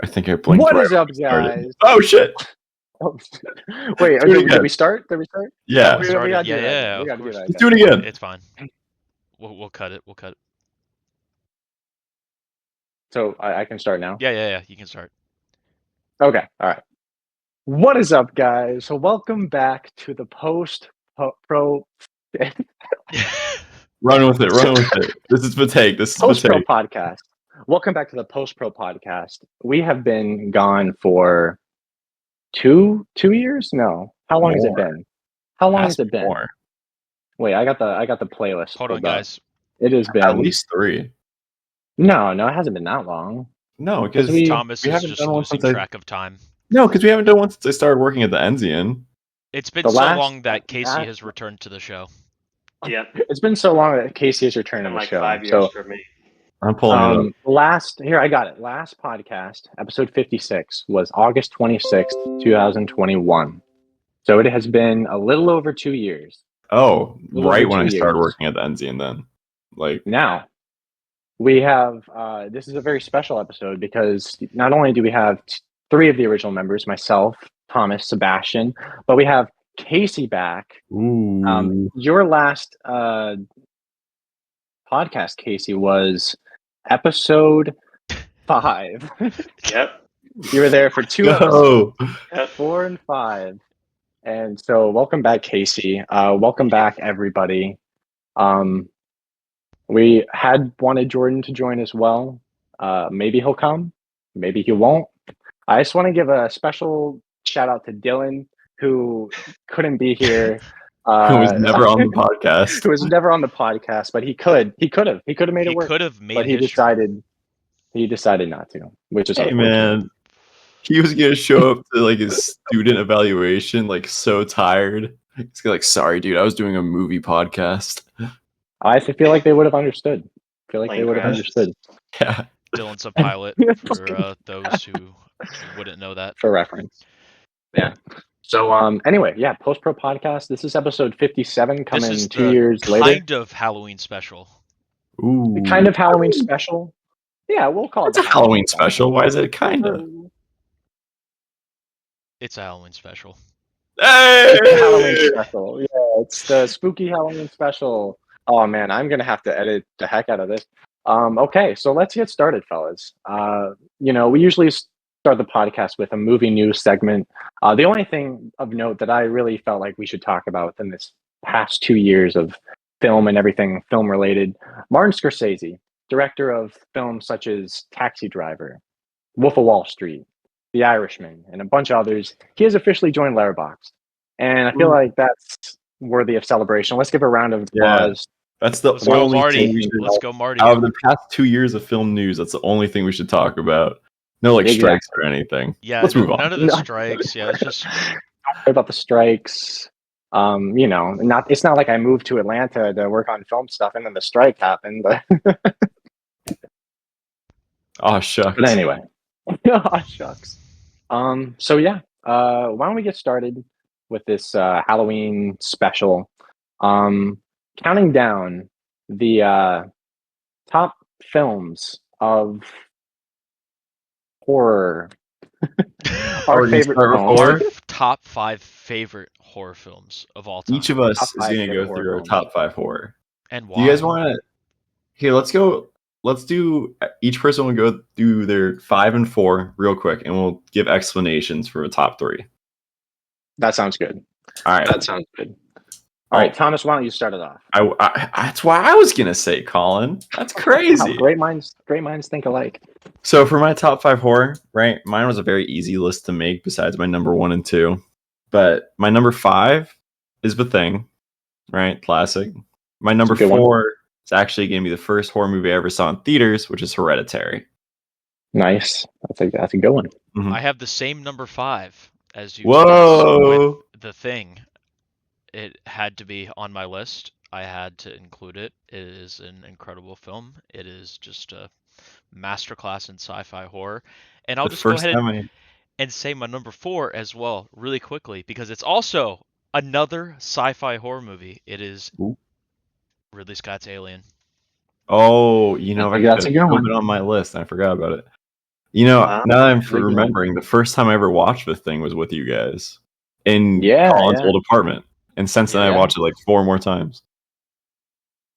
I think I blinked. What right is up, when we started. guys? Oh shit! Oh, wait, Do it did again. we start? Did we start? Yeah. We Started. gotta do that Yeah, again. We of gotta do course. that Let's do again. it again. It's fine. We'll cut it. We'll cut it. So I can start now? Yeah. You can start. Okay, all right. What is up, guys? So welcome back to the post-pro Run with it. This is the take. post-pro podcast. Welcome back to the post-pro podcast. We have been gone for two years? No. How long has it been? How long has it been? More. Wait, I got the playlist. Hold on, pulled up. guys. It has been At least 3. No, it hasn't been that long. No, because Thomas is just losing track of time. No, because we haven't done one since I started working at the Enzian. It's been The so last- long that Casey that- has returned to the show. Yep. It's been so long that Casey has returned to the Like show. 5 years So for me. I'm pulling it up. I got it. Last podcast, episode 56, was August 26th, 2021. So it has been a little over 2 years. Oh, Little right over when 2 I started years. working at the Enzian then. Like, Now, we have, this is a very special episode because not only do we have 3 of the original members, myself, Thomas, Sebastian, but we have Casey back. ooh. Your last podcast, Casey, was episode 5. Yep. You were there for 2 episodes, Go. 4 and 5. And so welcome back, Casey. Welcome back, everybody. We had wanted Jordan to join as well. Maybe he'll come. Maybe he won't. I just want to give a special shout out to Dylan, who couldn't be here. Who was never on the podcast. Who was never on the podcast, but he could have made it work. He could have made But he history. decided not to, which is Hey unfortunate. man, he was gonna show up to like his student evaluation, like so tired. He's like, "Sorry, dude, I was doing a movie podcast." I feel like they would have understood. They Plane would have crash. understood Yeah. Dylan's a pilot for those who wouldn't know that. for reference. Yeah. So anyway, yeah, Post Pro Podcast. This is episode 57, This coming is 2 the years later. kind of Halloween special. Ooh. Kind of Halloween special. Yeah, we'll call It's it a Halloween special. Why is it kinda? It's a Halloween special. Hey! It's the Halloween special. Yeah, it's the spooky Halloween special. Oh man, I'm gonna have to edit the heck out of this. Okay, so let's get started, fellas. We usually start the podcast with a movie news segment. The only thing of note that I really felt like we should talk about within this past 2 years of film and everything film related, Martin Scorsese, director of films such as Taxi Driver, Wolf of Wall Street, The Irishman, and a bunch of others, he has officially joined Letterboxd. And I feel like that's worthy of celebration. Let's give a round of applause. That's the Let's go, only thing Marty. we should. Let's go, Marty. Out of the past 2 years of film news, that's the only thing we should talk about. No, like Exactly. strikes or anything. Yeah, Let's move on. none of the No. strikes. Yeah, it's just Don't worry about the strikes. It's not like I moved to Atlanta to work on film stuff and then the strike happened. But, Oh shucks. but anyway, oh, shucks. So yeah, why don't we get started with this Halloween special? Counting down the top films of horror. Our favorite film. top 5 favorite horror films of all time. Each of us Top is 5 going to favorite go horror through our films. top 5 horror. And why? Do you guys want to? Here, let's go. Let's do. Each person will go through their 5 and 4 real quick, and we'll give explanations for the top 3. That sounds good. All right. That sounds good. All right, Thomas, why don't you start it off? That's why I was gonna say, Collin. That's crazy. Wow, great minds think alike. So for my top 5 horror, right? Mine was a very easy list to make besides my number 1 and 2. But my number 5 is The Thing, right? Classic. My number 4 is actually going to be the first horror movie I ever saw in theaters, which is Hereditary. Nice. That's a good one. Mhm. I have the same number 5 as you. Whoa! With The Thing. It had to be on my list. I had to include it. It is an incredible film. It is just a masterclass in sci-fi horror. And I'll The just go first ahead time and say my number 4 as well, really quickly, because it's also another sci-fi horror movie. It is Ooh. Ridley Scott's Alien. Oh, you know, That's a good one. Put it on my list. I forgot about it. You know, now that I'm Intriguing. remembering, the first time I ever watched The Thing was with you guys in Yeah, Colin's yeah. old apartment, and since then I Yeah. watched it like 4 more times.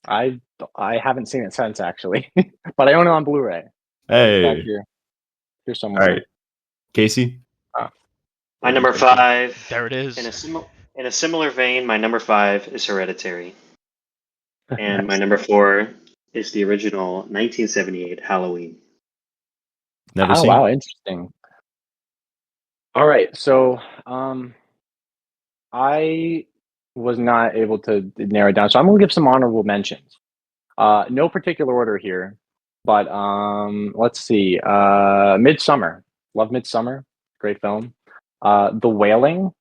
I haven't seen it since actually, but I own it on Blu-ray. It's back Hey, here all somewhere. right, Casey. My number 5. There it is. In a similar vein, my number 5 is Hereditary, and my number 4 is the original 1978 Halloween. Never Oh seen. wow, interesting. All right, so I was not able to narrow it down, so I'm gonna give some honorable mentions. No particular order here, but let's see. Midsummer, love Midsummer, great film. The Wailing,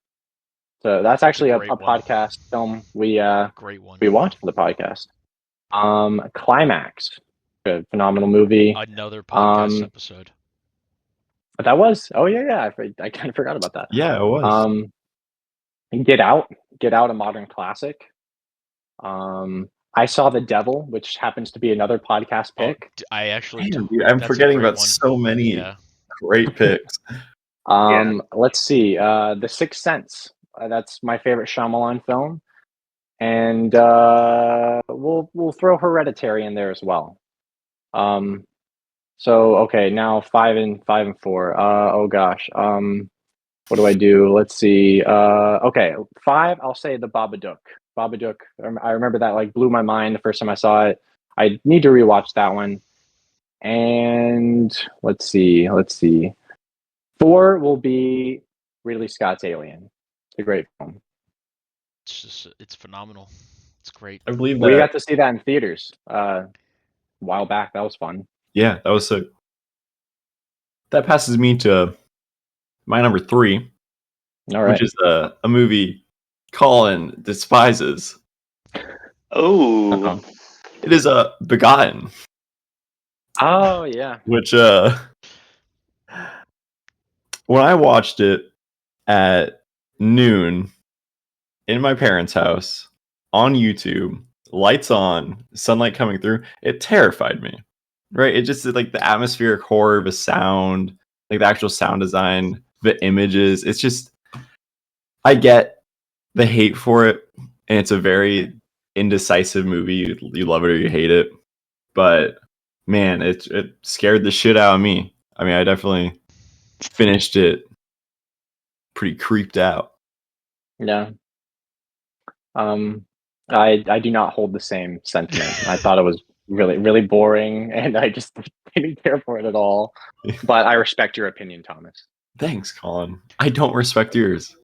so that's actually a great one. podcast film we Great one. watched for the podcast. Climax, a phenomenal movie. Another podcast episode. That was I kind of forgot about that. Yeah, it was. Get Out, a modern classic. I Saw the Devil, which happens to be another podcast pick. I actually Damn, dude, I'm that's a forgetting great about one. so many Yeah. great picks. Let's see. The Sixth Sense. That's my favorite Shyamalan film, and we'll throw Hereditary in there as well. So okay, now 5 and 4. Oh gosh. What do I do? Let's see. Okay, 5. I'll say the Babadook. Babadook. I remember that like blew my mind the first time I saw it. I need to rewatch that one. And let's see. 4 will be Ridley Scott's Alien. It's a great film. It's phenomenal. It's great. I believe We that. got to see that in theaters a while back. That was fun. Yeah, that was sick. That passes me to my number 3, All right. which is a movie Collin despises. Oh, Uh-oh. It is Begotten, Oh yeah. which when I watched it at noon in my parents' house on YouTube, lights on, sunlight coming through, it terrified me. Right? It just like the atmospheric horror, the sound, like the actual sound design, the images. It's just I get the hate for it, and it's a very indecisive movie. You love it or you hate it. But man, it scared the shit out of me. I mean, I definitely finished it pretty creeped out. Yeah. I do not hold the same sentiment. I thought it was really, really boring, and I just didn't care for it at all. But I respect your opinion, Thomas. Thanks, Collin. I don't respect yours.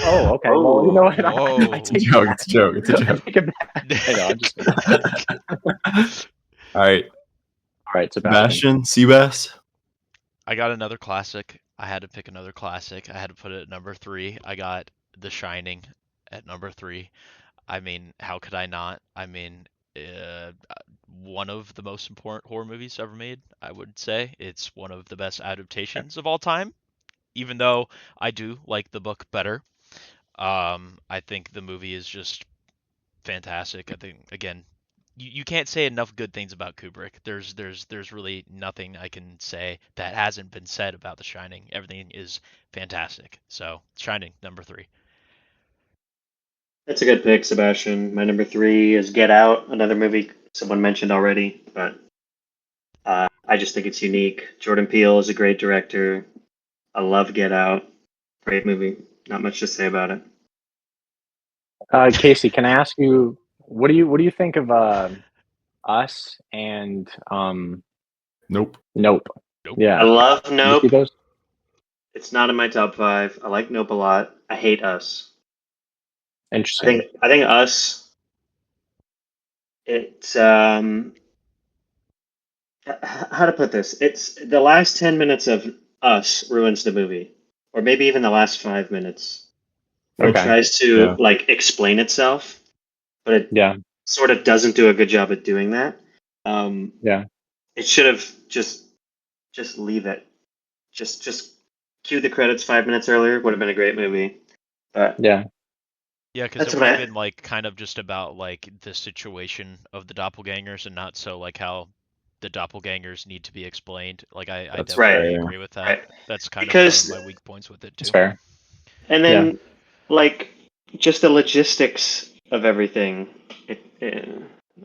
Oh, okay. Well, you know what? Whoa. I It's a take joke. it It's a joke. It's a back. I joke. take it back. I know. I'm just All right, all right, Sebastian. Sebastian, Seabass. I got another classic. I had to pick another classic. I had to put it at number 3. I got The Shining at number 3. I mean, how could I not? I mean, one of the most important horror movies ever made, I would say. It's one of the best adaptations of all time, even though I do like the book better. I think the movie is just fantastic. I think again, you can't say enough good things about Kubrick. There's really nothing I can say that hasn't been said about The Shining. Everything is fantastic. So Shining, number 3. that's a good pick, Sebastian. My number 3 is Get Out, another movie someone mentioned already, but I just think it's unique. Jordan Peele is a great director. I love Get Out. Great movie. Not much to say about it. Casey, can I ask you what do you think of Us and Nope. Nope? Nope. Yeah. I love Did you see Nope. those? It's not in my top 5. I like Nope a lot. I hate Us. Interesting. I think Us. It's how to put this? It's the last 10 minutes of Us ruins the movie, or maybe even the last 5 minutes, where it Okay. tries to Yeah. like explain itself, but it Yeah. sort of doesn't do a good job at doing that. Yeah. It should have just leave it. Just cue the credits 5 minutes earlier. Would have been a great movie. But Yeah. Yeah, because That's it what would have I- been like kind of just about like the situation of the doppelgangers and not so like how the doppelgangers need to be explained. Like I That's definitely right. agree with that. Right. That's kind Because- of one of my weak points with it too. It's fair. And then, like, just the logistics of everything.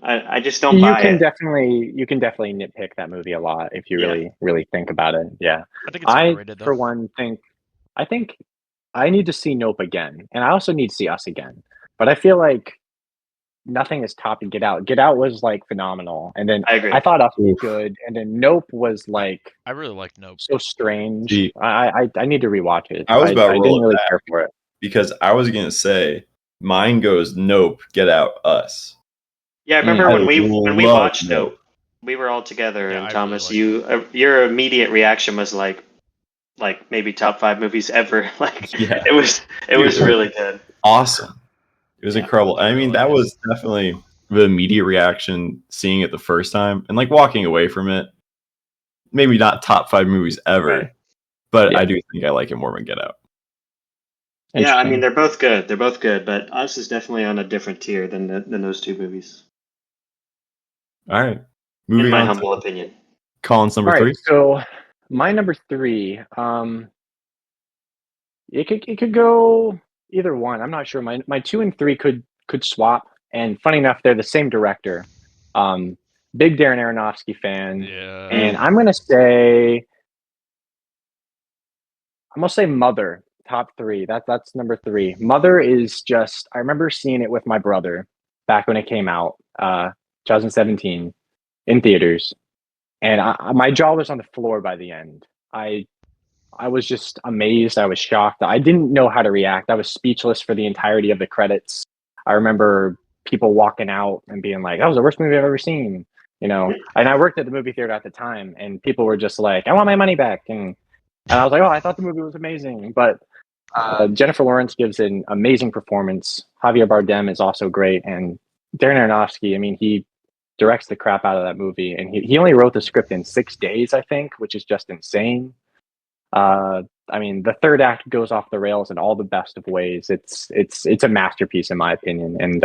I just don't buy it. You can definitely nitpick that movie a lot if you Yeah. really think about it. Yeah. I think it's I, underrated though. for one, think I need to see Nope again, and I also need to see Us again. But I feel like nothing is topping Get Out. Get Out was like phenomenal, and then I agree. I thought Us was Oof. good, and then Nope was like I really like Nope. so strange. See- I need to rewatch it. I was about to I roll didn't it really back. care for it. Because I was gonna say mine goes Nope, Get Out, Us. Yeah, I remember I when we love watched Nope. Nope, we were all together, Yeah, and I Thomas, really your immediate reaction was like maybe top 5 movies ever. Like, Yeah. it was Dude. really good. Awesome. It was Yeah, incredible. I I really mean, like that it. was definitely the immediate reaction seeing it the first time and like walking away from it. Maybe not top 5 movies ever, Right. but Yeah. I do think I like it more than Get Out. Yeah, I Interesting. mean they're both good. They're both good, but Us is definitely on a different tier than those two movies, All right. in Moving my on humble to opinion. Collin's number All 3. right, so my number 3, it could go either one. I'm not sure. My 2 and 3 could swap. And funny enough, they're the same director. Big Darren Aronofsky fan, Yeah. and I'm gonna say Mother. Top 3. That's number 3. Mother is just. I remember seeing it with my brother back when it came out, 2017, in theaters, and my jaw was on the floor by the end. I was just amazed. I was shocked. I didn't know how to react. I was speechless for the entirety of the credits. I remember people walking out and being like, "That was the worst movie I've ever seen." You know, and I worked at the movie theater at the time, and people were just like, "I want my money back," and I was like, "Oh, I thought the movie was amazing." But Jennifer Lawrence gives an amazing performance. Javier Bardem is also great, and Darren Aronofsky. I mean, he directs the crap out of that movie, and he only wrote the script in 6 days, I think, which is just insane. I mean, the third act goes off the rails in all the best of ways. It's a masterpiece in my opinion, and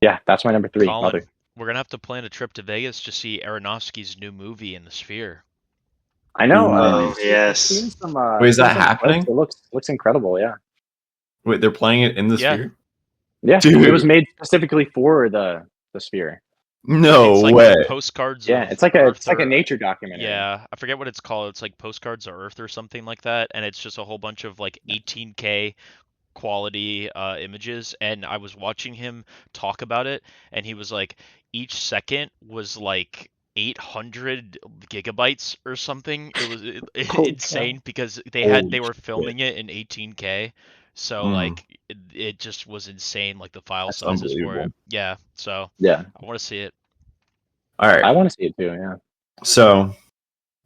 yeah, that's my number 3. Colin, Mother. we're gonna have to plan a trip to Vegas to see Aronofsky's new movie in the Sphere. I know. Ooh. I've Yes. seen some. Wait, is seen that some happening? clips. It looks incredible. Yeah. Wait, they're playing it in the Yeah. Sphere? Yeah. Dude. It was made specifically for the Sphere. No it's like way. Postcards Yeah, of it's like Earth a or- nature documentary. Yeah, I forget what it's called. It's like Postcards of Earth or something like that, and it's just a whole bunch of like 18K quality images. And I was watching him talk about it, and he was like, each second was like 800 gigabytes or something. It was Holy insane because they Holy were shit. filming it in 18K. So like it just was insane, like the file That's sizes for it. unbelievable. Yeah, so Yeah, I want to see it. All right. I want to see it too. Yeah. So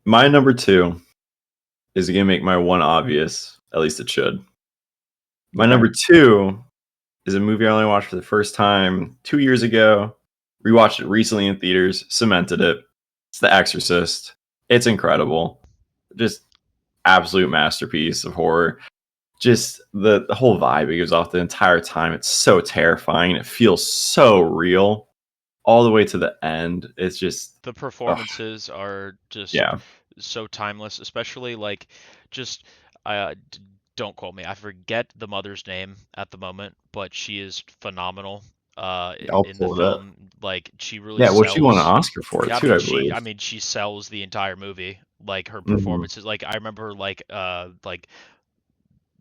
my number 2 is gonna make my one obvious. At least it should. My Okay. number 2 is a movie I only watched for the first time 2 years ago. Rewatched it recently in theaters, cemented it. It's The Exorcist. It's incredible. Just absolute masterpiece of horror. Just the whole vibe it gives off the entire time. It's so terrifying. It feels so real all the way to the end. It's just The performances are just yeah. so timeless, especially like just don't quote me. I forget the mother's name at the moment, but she is phenomenal I'll in the pull it up. film. Like she really Yeah, what she won an sells. Oscar for it Yeah, too, I believe. I mean she sells the entire movie. Like her Mhm. performances. Like I remember like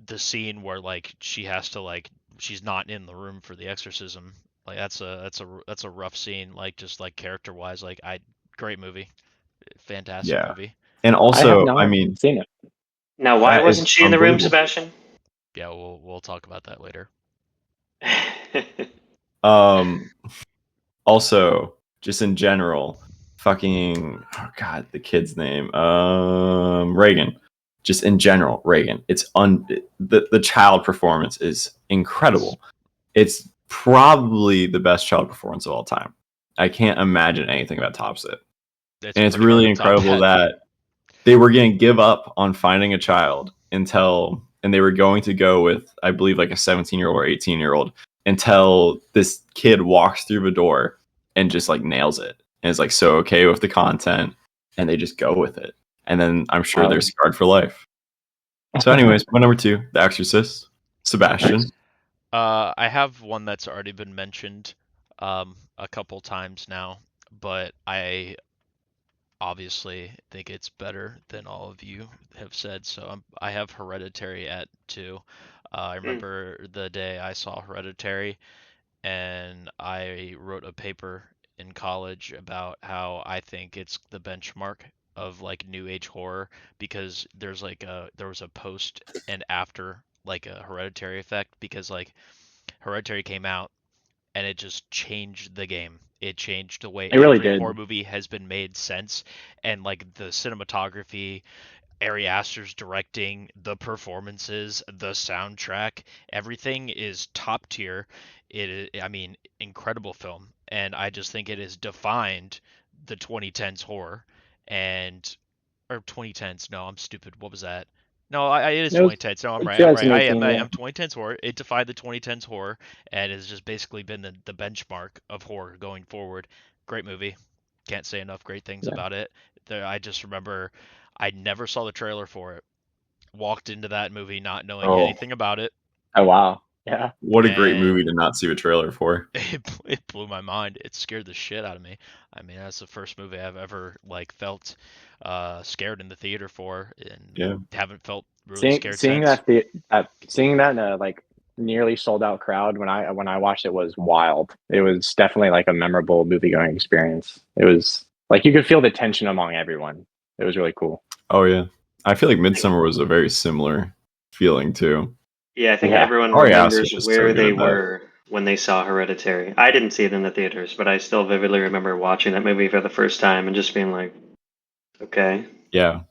the scene where like she has to like she's not in the room for the exorcism. Like that's a rough scene. Like just like character wise, like great movie, fantastic Yeah. movie. And I have also, not I mean, seen it. Now, why that wasn't is she in the room, unbelievable. Sebastian? Yeah, we'll talk about that later. Also, just in general, fucking oh god, the kid's name, Reagan. Just in general, Reagan. It's the child performance is incredible. It's probably the best child performance of all time. I can't imagine anything that tops it. And it's pretty really hard to top incredible that they were going to give up on finding a child and they were going to go with, I believe, like a 17-year-old or 18-year-old until this kid walks through the door and just like nails it. and is like so okay with the content, and they just go with it. And then I'm sure they're scarred for life. So, anyways, my number 2, The Exorcist. Sebastian. Nice. I have one that's already been mentioned a couple times now, but I obviously think it's better than all of you have said. So I have Hereditary at 2. I remember the day I saw Hereditary, and I wrote a paper in college about how I think it's the benchmark of like new age horror, because there was a post and after like a Hereditary effect, because like Hereditary came out and it just changed the game. It changed the way It really every did. horror movie has been made since, and like the cinematography, Ari Aster's directing, the performances, the soundtrack, everything is top tier. I mean, incredible film, and I just think it has defined the 2010s horror, and or 2010s. No, I'm stupid. What was that? No, it is It was 2010s. No, I'm right. I'm right. 2018, I'm 2010s horror. It defied the 2010s horror, and has just basically been the benchmark of horror going forward. Great movie. Can't say enough great things about it. I just remember I never saw the trailer for it. Walked into that movie not knowing anything about it. Oh wow. Yeah. What a great movie to not see a trailer for. It blew my mind. It scared the shit out of me. I mean, that's the first movie I've ever like felt scared in the theater for, and haven't felt really scared since. Seeing that in a like nearly sold out crowd when I watched it was wild. It was definitely like a memorable movie going experience. It was like you could feel the tension among everyone. It was really cool. Oh yeah, I feel like Midsummer was a very similar feeling too. Yeah, I think everyone remembers where they were when they saw Hereditary. I didn't see it in the theaters, but I still vividly remember watching that movie for the first time and just being like, okay. Yeah.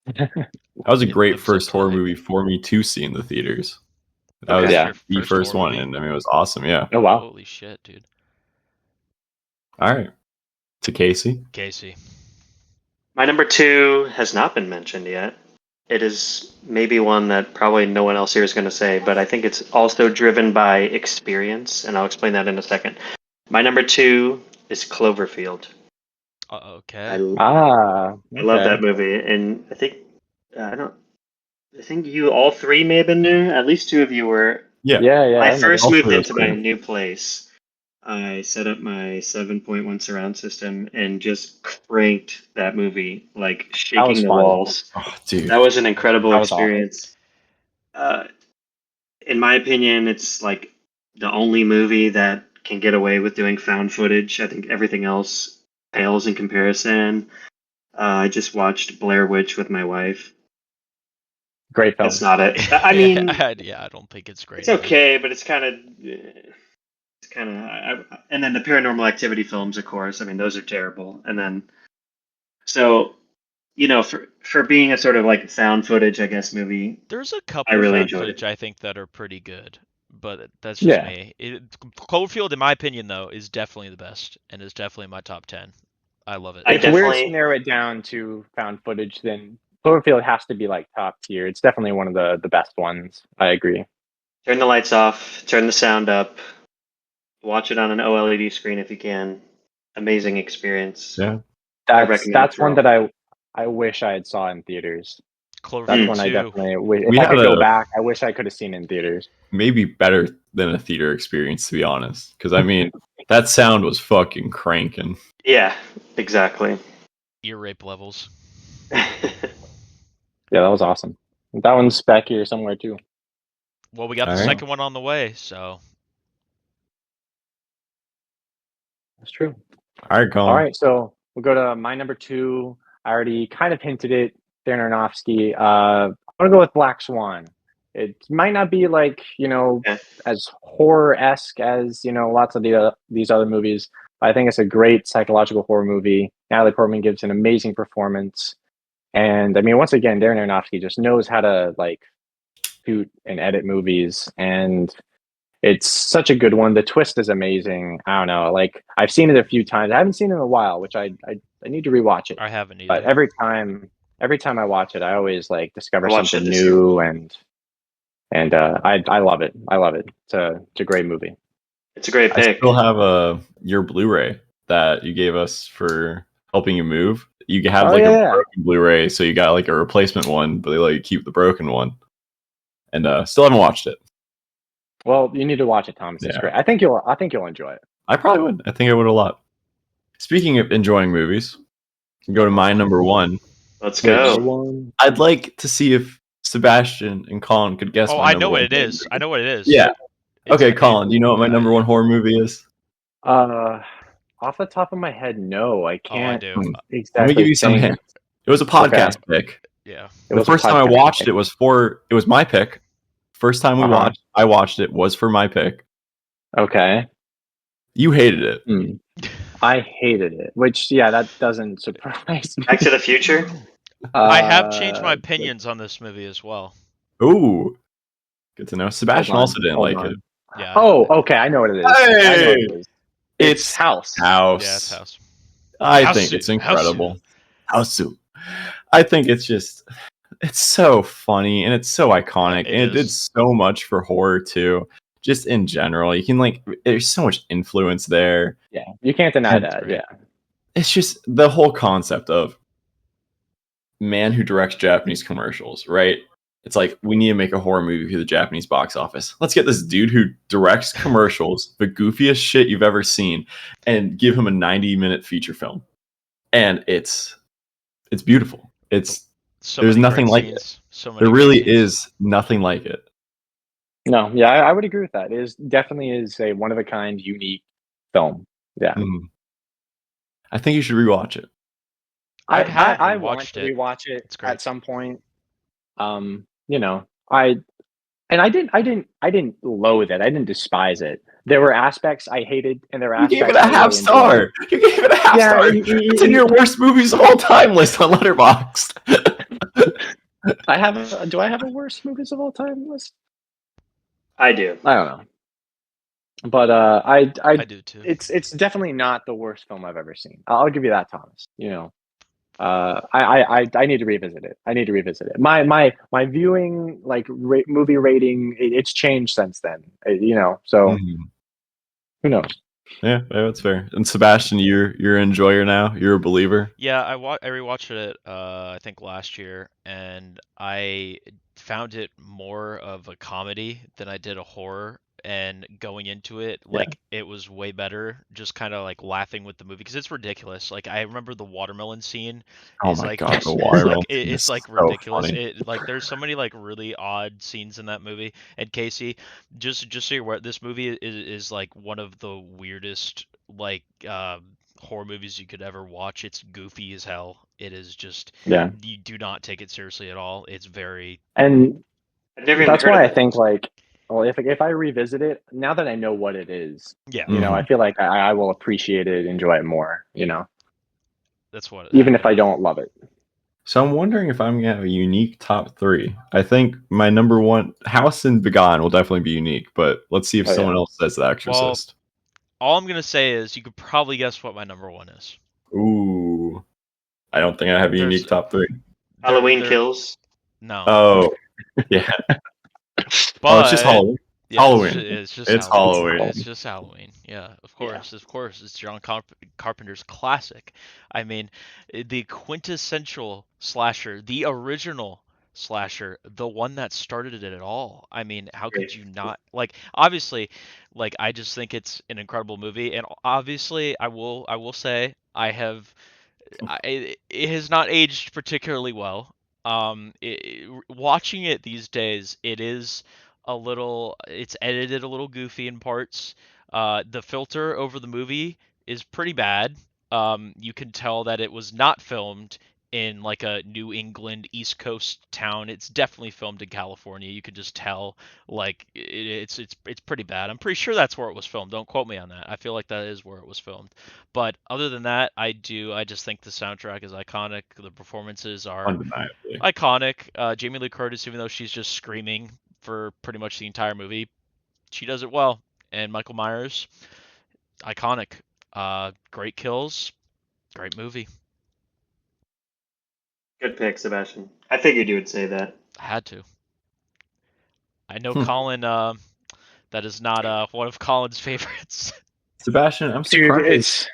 That was a great first horror movie for me to see in the theaters. That was the first one, and I mean, it was awesome, yeah. Oh, wow. Holy shit, dude. All right. To Casey. My number 2 has not been mentioned yet. It is maybe one that probably no one else here is going to say, but I think it's also driven by experience, and I'll explain that in a second. My number 2 is Cloverfield. Okay. I love that movie, and I think you all 3 may have been there. At least 2 of you were. Yeah. I first moved into my new place. I set up my 7.1 surround system and just cranked that movie, like shaking the walls. Oh, dude. That was an incredible experience. Awesome. In my opinion, it's like the only movie that can get away with doing found footage. I think everything else pales in comparison. I just watched Blair Witch with my wife. Great film. That's not it. I mean, I don't think it's great. It's okay, but it's kind of. And then the Paranormal Activity films, of course. I mean, those are terrible. And then, so, for being a sort of like found footage, I guess, movie. There's a couple of found footage I think that are pretty good, but that's just me. Cloverfield, in my opinion, though, is definitely the best and is definitely my top 10. I love it. It's weird to narrow it down to found footage. Then Cloverfield has to be like top tier. It's definitely one of the best ones. I agree. Turn the lights off. Turn the sound up. Watch it on an OLED screen if you can. Amazing experience. Yeah, that's one that I wish I had saw in theaters. That's one I definitely. If I could go back, I wish I could have seen in theaters. Maybe better than a theater experience, to be honest. Because I mean, that sound was fucking cranking. Yeah, exactly. Ear rape levels. Yeah, that was awesome. That one's back here somewhere too. Well, we got the second one on the way, so. That's true. All right, Collin. All right, so we'll go to my number 2. I already kind of hinted it. Darren Aronofsky. I'm gonna go with Black Swan. It might not be like as horror-esque as lots of these other movies. But I think it's a great psychological horror movie. Natalie Portman gives an amazing performance, and I mean, once again, Darren Aronofsky just knows how to like shoot and edit movies, and it's such a good one. The twist is amazing. I don't know. Like I've seen it a few times. I haven't seen it in a while, which I need to rewatch it. I haven't either. But every time I watch it, I always like discover something new, and I love it. I love it. It's a great movie. It's a great pick. I still have your Blu-ray that you gave us for helping you move. You had Oh, like a yeah. broken Blu-ray, so you got like a replacement one, but they let you keep the broken one. And still haven't watched it. Well, you need to watch it, Thomas. It's Yeah. great. I think you'll enjoy it. I probably would. I think I would a lot. Speaking of enjoying movies, go to my number one. Let's go. One. I'd like to see if Sebastian and Colin could guess. Oh, my I number know what one it is. I know what it is. Yeah. It's- Okay, Colin. Do you know what my number one horror movie is? Off the top of my head, no, I Oh, I can't do. exactly. Let me give you some think. hints. It was a podcast pick. Yeah. It The was a first time I podcast watched pick. it was my pick. First time I watched it was for my pick. Okay. You hated it. I hated it, which that doesn't surprise me. Back to the Future. I have changed my opinions on this movie as well. Ooh, good to know. Sebastian also didn't like it. Yeah. Oh, okay. I know what it is. Hey! I know what it is. It's House. Yeah, it's House. I think it's incredible. House. I think it's so funny and it's so iconic, and it did so much for horror too. Just in general, you can there's so much influence there. Yeah, you can't deny that. great. Yeah, It's just the whole concept of man who directs Japanese commercials, right? It's like, we need to make a horror movie for the Japanese box office. Let's get this dude who directs commercials, the goofiest shit you've ever seen, and give him a 90-minute feature film. And it's beautiful. There's nothing like it. There really is nothing like it. No, yeah, I would agree with that. It definitely is a one of a kind, unique film. Yeah, I think you should rewatch it. I want to rewatch it at some point. I didn't loathe it. I didn't despise it. There were aspects I hated, and there were aspects you gave it a half star. You gave it a half star. It's in your worst movies of all time list on Letterboxd. Do I have a worst movies of all time list? I do. I don't know, but I do too. It's definitely not the worst film I've ever seen. I'll give you that, Thomas. I need to revisit it. My viewing movie rating it's changed since then. So who knows? Yeah, that's fair. And Sebastian, you're an enjoyer now. You're a believer. Yeah, I rewatched it. I think last year, and I found it more of a comedy than I did a horror. And going into it, it was way better. Just kind of laughing with the movie because it's ridiculous. I remember the watermelon scene. Oh my god, the watermelon! It's so ridiculous. Funny. There's so many really odd scenes in that movie. And Casey, just so you're aware, this movie is one of the weirdest horror movies you could ever watch. It's goofy as hell. It is just you do not take it seriously at all. It's very that's why I think if I revisit it now that I know what it is, I feel like I will appreciate it, enjoy it more. That's what. Even if I don't love it. So I'm wondering if I'm gonna have a unique top 3. I think my number one, House and Begone, will definitely be unique. But let's see if someone else says The Exorcist. All I'm gonna say is you could probably guess what my number 1 is. Ooh, I don't think I have a unique top 3. Halloween Kills. No. Oh, yeah. But it's just Halloween. Yeah, Halloween. It's just Halloween. It's just Halloween. Yeah, of course. It's John Carpenter's classic. I mean, the quintessential slasher, the original slasher, the one that started it all. I mean, how could you not obviously, I just think it's an incredible movie, and obviously I will say it has not aged particularly well. Watching it these days, it's edited a little goofy in parts. The filter over the movie is pretty bad. You can tell that it was not filmed in a New England East Coast town. It's definitely filmed in California. You could just tell it's pretty bad. I'm pretty sure that's where it was filmed. Don't quote me on that. I feel like that is where it was filmed. But other than that, I just think the soundtrack is iconic. The performances are undeniably iconic. Jamie Lee Curtis, even though she's just screaming for pretty much the entire movie, she does it well. And Michael Myers, iconic. Great kills, great movie. Good pick, Sebastian. I figured you would say that. I had to. I know Collin. That is not one of Collin's favorites. Sebastian, I'm surprised.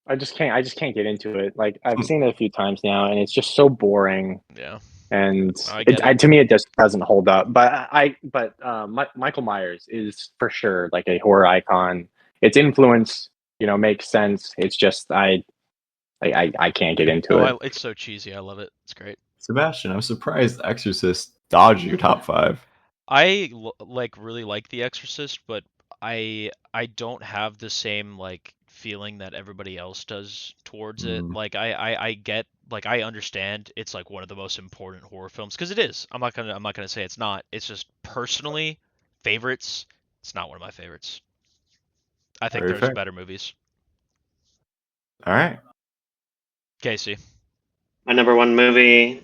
I just can't get into it. Like I've seen it a few times now, and it's just so boring. Yeah. And I get it. to me, it just doesn't hold up. But Michael Myers is for sure like a horror icon. Its influence, makes sense. It's just I can't get into it. It's so cheesy. I love it. It's great. Sebastian, I'm surprised The Exorcist dodged your top 5. I really like The Exorcist, but I don't have the same like feeling that everybody else does towards it. Like I get I understand it's like one of the most important horror films because it is. I'm not gonna say it's not. It's just personally favorites. It's not one of my favorites. I think Very there's fair. better movies. All right. Casey. My number one movie,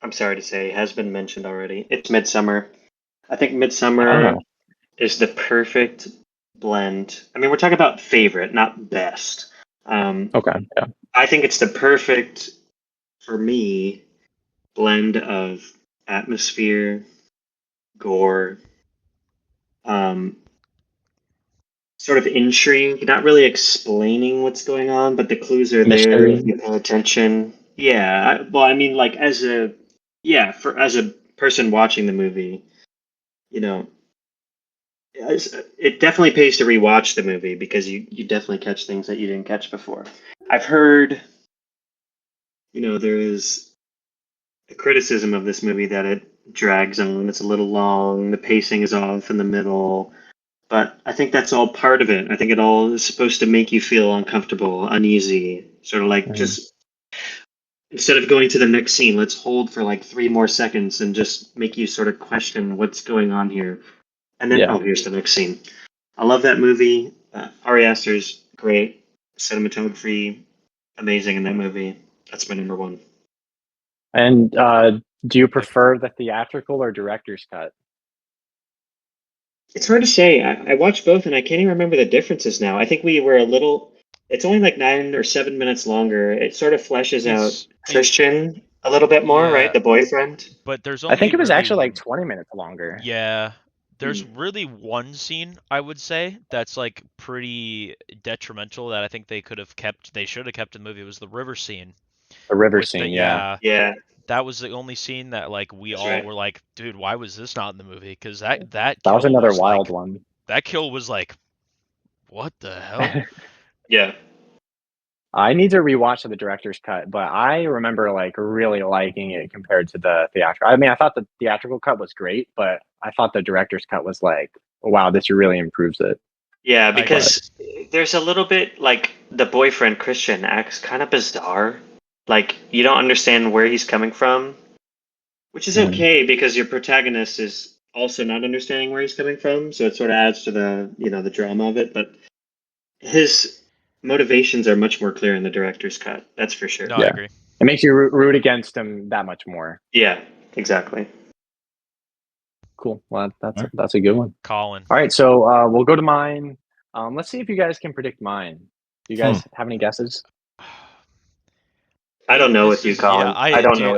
I'm sorry to say, has been mentioned already. It's Midsummer. I think Midsummer is the perfect blend. I mean, we're talking about favorite, not best. Okay. Yeah. I think it's the perfect, for me, blend of atmosphere, gore, sort of intrigue, not really explaining what's going on, but the clues are there if you pay attention. Yeah, well, I mean, like as a person watching the movie, it definitely pays to rewatch the movie because you definitely catch things that you didn't catch before. I've heard, there is a criticism of this movie that it drags on. It's a little long. The pacing is off in the middle. But I think that's all part of it. I think it all is supposed to make you feel uncomfortable, uneasy, sort of like just instead of going to the next scene, let's hold for like 3 more seconds and just make you sort of question what's going on here. And then, here's the next scene. I love that movie. Ari Aster's great. Cinematography, amazing in that movie. That's my number one. And do you prefer the theatrical or director's cut? It's hard to say. I watched both and I can't even remember the differences now. I think we were a little... It's only like 9 or 7 minutes longer. It sort of fleshes out Christian a little bit more, right? The boyfriend. But there's only I think it was actually like 20 minutes longer. Yeah. There's really one scene, I would say, that's like pretty detrimental that I think they should have kept in the movie. It was the river scene. The river scene, yeah. That was the only scene that like we all were like, dude, why was this not in the movie? Because that was another wild one. That kill was like, what the hell? Yeah. I need to rewatch the director's cut, but I remember like really liking it compared to the theatrical. I mean, I thought the theatrical cut was great, but I thought the director's cut was like, wow, this really improves it. Yeah, because there's a little bit like the boyfriend Christian acts kind of bizarre. Like you don't understand where he's coming from, which is okay because your protagonist is also not understanding where he's coming from, so it sort of adds to the the drama of it. But his motivations are much more clear in the director's cut. That's for sure. No, I agree. It makes you root against him that much more. Yeah, exactly. Cool. Well, that's a good one. Collin. All right, so we'll go to mine. Let's see if you guys can predict mine. Do you guys have any guesses? I don't know with you, Collin. Yeah, I don't know.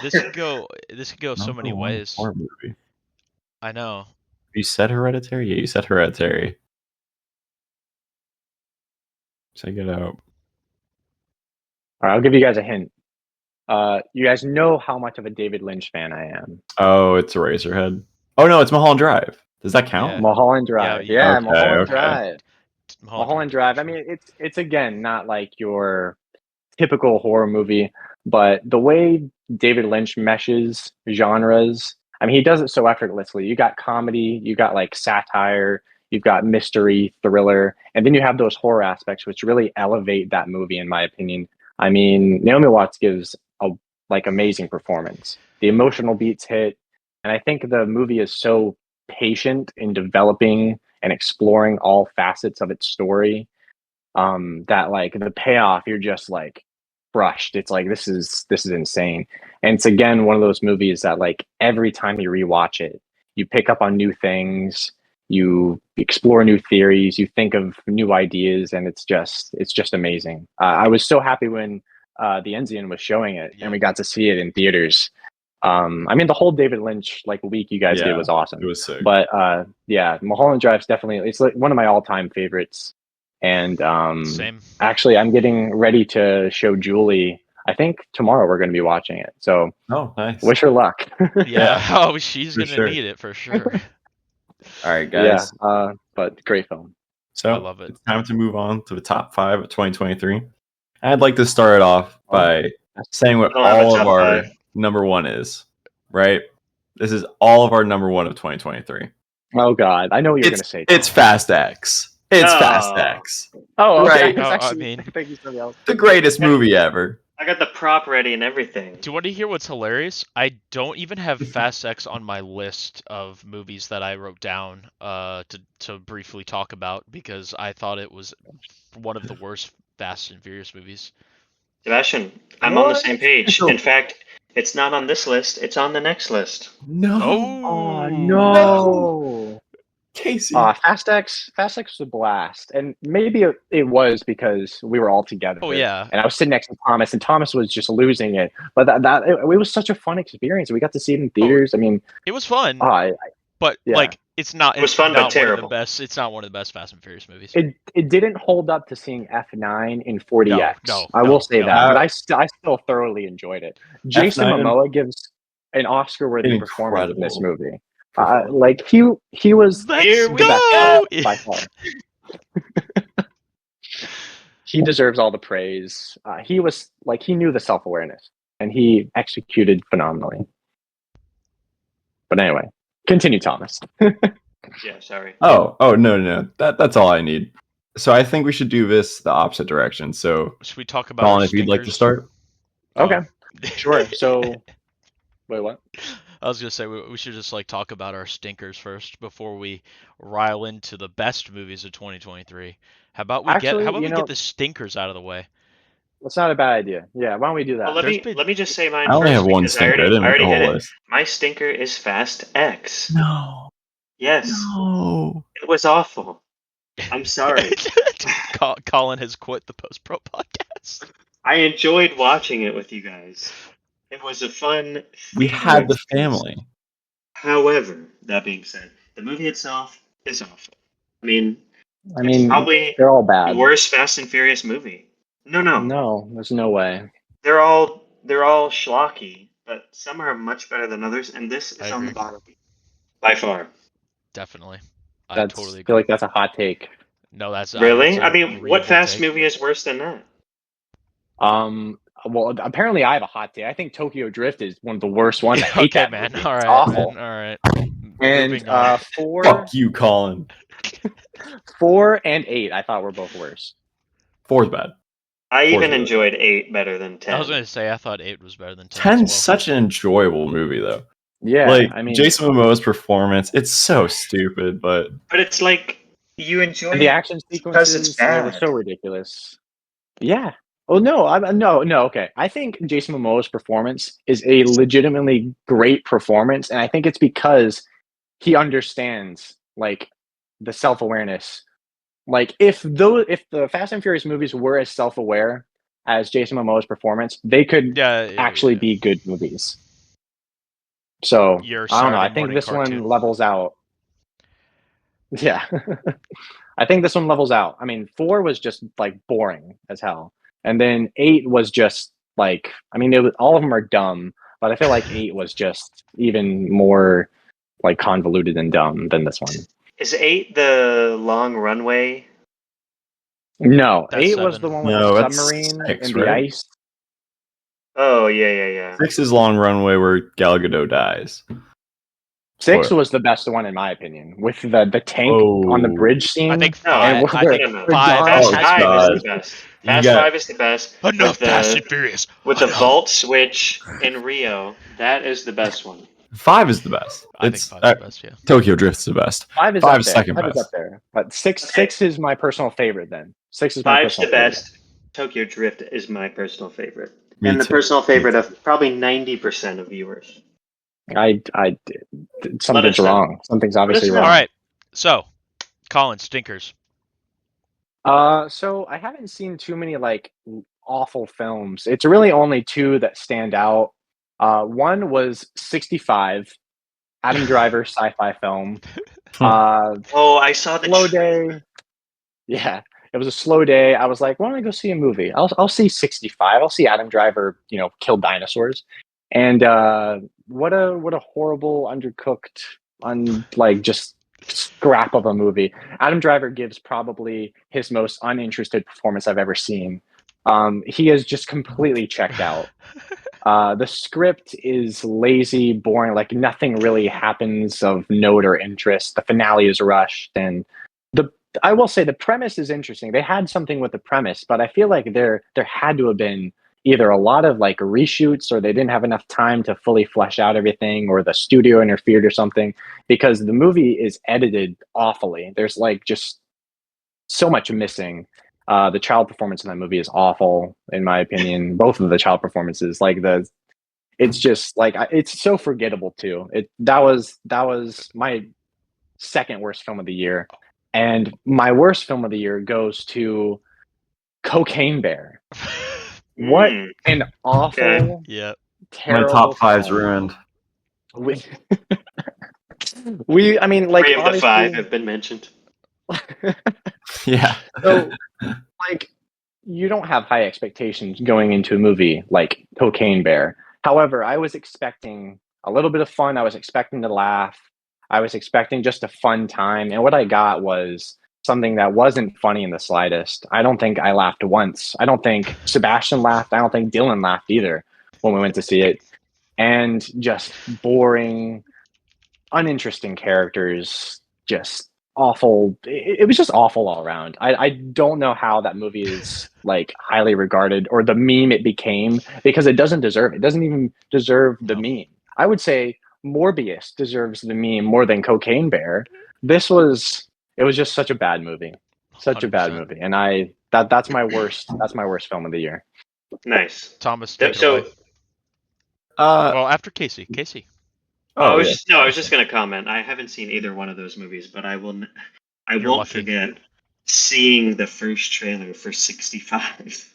This could go so many ways. Horror movie. I know. You said Hereditary? Yeah, you said Hereditary. Check it out. All right, I'll give you guys a hint. You guys know how much of a David Lynch fan I am. Oh, it's Eraserhead. Oh no, it's Mulholland Drive. Does that count? Yeah. Mulholland Drive. Yeah, okay, Mulholland Drive. Mulholland Drive. I mean, it's again not like your typical horror movie, but the way David Lynch meshes genres, I mean, he does it so effortlessly. You got comedy, you got like satire, you've got mystery, thriller, and then you have those horror aspects, which really elevate that movie, in my opinion. I mean, Naomi Watts gives a amazing performance. The emotional beats hit, and I think the movie is so patient in developing and exploring all facets of its story that like the payoff, you're just like crushed. It's like this is insane. And it's again one of those movies that like every time you rewatch it, you pick up on new things, you explore new theories, you think of new ideas, and it's just amazing. I was so happy when the Enzian was showing it and we got to see it in theaters. I mean, the whole David Lynch like week you guys did was awesome. It was sick. But yeah, Mulholland Drive's definitely, it's like one of my all-time favorites. And Same. actually, I'm getting ready to show Julie. I think tomorrow we're going to be watching it. So nice. wish her luck. Yeah. Oh, she's For gonna sure. need it for sure. All right, Yeah, guys. but great film. So I love it. it's time to move on to the top 5 of 2023. I'd like to start it off by saying what I don't have a all of top our 5. number 1 is, right? This is all of our number 1 of 2023. Oh God, I know what you're going to say. It's Fast X. It's Oh. Fast X. Oh, okay. Right. I was I actually mean- thinking something else. The greatest movie ever. I got the prop ready and everything. Do you want to hear what's hilarious? I don't even have Fast X on my list of movies that I wrote down to briefly talk about because I thought it was one of the worst Fast and Furious movies. Sebastian, I'm on the What? same page. In fact, it's not on this list. It's on the next list. No. Oh No. no. Casey. Fast X was a blast, and maybe it was because we were all together. Oh yeah. And I was sitting next to Thomas, and Thomas was just losing it. But it was such a fun experience. We got to see it in theaters. I mean, It was fun, yeah. but like it's not. It was It's fun, but not one of the terrible. best. It's not one of the best Fast and Furious movies. It didn't hold up to seeing F9 in 40X. No, I will say no. that, but I still thoroughly enjoyed it. Jason F9 Momoa gives an Oscar-worthy performance in this Incredible. movie. Like he was Let's the best go! by far. He deserves all the praise. He was like he knew the self-awareness and he executed phenomenally. But anyway, continue, Thomas. Yeah, sorry. Oh, no. That's all I need. So I think we should do this the opposite direction. So, Should we talk about Colin, our if you'd like to stinkers? start. Okay, sure. So, wait, what? I was gonna say we should just like talk about our stinkers first before we rile into the best movies of 2023. How about we Actually, get the stinkers out of the way? That's not a bad idea. Yeah, why don't we do that? Well, let me just say mine I only first have one because stinker. I didn't I make already a hit whole it. list. My stinker is Fast X. No. Yes, No. it was awful. I'm sorry. Colin has quit the Post Pro podcast. I enjoyed watching it with you guys. It was a fun. We had the family. However, that being said, the movie itself is awful. I mean, I probably they're all bad. the worst Fast and Furious movie. No. There's no way. They're all schlocky, but some are much better than others, and this is I on the agree. bottom by far. Definitely, I That's, totally I feel agree. like that's a hot take. No, that's Really? that's a I mean, what reasonable Fast take. movie is worse than that? Well, apparently I have a hot take. I think Tokyo Drift is one of the worst ones. I hate Okay, that man. movie. All It's right, awful. man. All right. And Moving on. fuck you, Colin. 4 and 8, I thought were both worse. 4's bad. I even Four's good. enjoyed 8 better than 10. I was gonna say I thought 8 was better than 10. 10's as well. such an enjoyable movie, though. Yeah, Like, I mean, Jason Momoa's performance, it's so stupid, but But it's like you enjoy and the action because it's sequences they were bad. so ridiculous. Yeah. Oh no, no. Okay. I think Jason Momoa's performance is a legitimately great performance, and I think it's because he understands like the self-awareness. Like if the Fast and Furious movies were as self-aware as Jason Momoa's performance, they could actually be good movies. So Your I don't know. I Saturday think morning this cartoon. one levels out. Yeah. I think this one levels out. I mean, 4 was just like boring as hell. And then 8 was just like, I mean, all of them are dumb, but I feel like 8 was just even more like convoluted and dumb than this one. Is 8 the long runway? No, That's 8 was 7. the one with No, the that's submarine 6, and the right? ice. Oh, yeah. 6 is Long Runway where Gal Gadot dies. 6 Or- was the best one in my opinion, with the tank Oh. on the bridge scene. I think No, five. and I they're- think no. they're 5. gone. Fast Oh, 5 God. is the best. You Fast got- 5 is the best. Enough with the, Fast and Furious. With the Enough. vault switch in Rio, that is the best one. 5 is the best. I think It's 5 is the best. Yeah. Tokyo Drift's the best. 5 is 5 up is there. second 5 is best. up there. But 6 Okay. 6 is my personal favorite then. 6 is my 5's personal the favorite. best. Tokyo Drift is my personal favorite. Me and the too. personal Me favorite too. of probably 90% of viewers. Something's know. wrong. Something's obviously know. wrong. All right. So, Colin, stinkers. So I haven't seen too many like awful films. It's really only 2 that stand out. One was 65, Adam Driver sci-fi film. Oh, I saw the Slow trailer. Day. Yeah, it was a slow day. I was like, why don't I go see a movie? I'll see 65. I'll see Adam Driver, kill dinosaurs. And what a horrible, undercooked, just scrap of a movie. Adam Driver gives probably his most uninterested performance I've ever seen. He is just completely checked out. The script is lazy, boring, like nothing really happens of note or interest. The finale is rushed, and I will say the premise is interesting. They had something with the premise, but I feel like there had to have been either a lot of like reshoots, or they didn't have enough time to fully flesh out everything, or the studio interfered or something, because the movie is edited awfully. There's like just so much missing. The child performance in that movie is awful, in my opinion. Both of the child performances, it's just like it's so forgettable too. That was my second worst film of the year, and my worst film of the year goes to Cocaine Bear. What an awful, terrible. My top five's film. ruined. I mean, like, 3 of honestly, the 5 have been mentioned. Yeah. So, like, you don't have high expectations going into a movie like Cocaine Bear. However, I was expecting a little bit of fun. I was expecting to laugh. I was expecting just a fun time. And what I got was something that wasn't funny in the slightest. I don't think I laughed once. I don't think Sebastian laughed. I don't think Dylan laughed either when we went to see it. And just boring, uninteresting characters, just awful. It was just awful all around. I don't know how that movie is like highly regarded, or the meme it became, because it doesn't deserve it. It doesn't even deserve the meme. I would say Morbius deserves the meme more than Cocaine Bear. It was just such a bad movie. Such 100%. A bad movie. And that's my worst film of the year. Nice. Thomas, take it away. Well, after Casey. I was just going to comment. I haven't seen either one of those movies, but I won't forget seeing the first trailer for 65.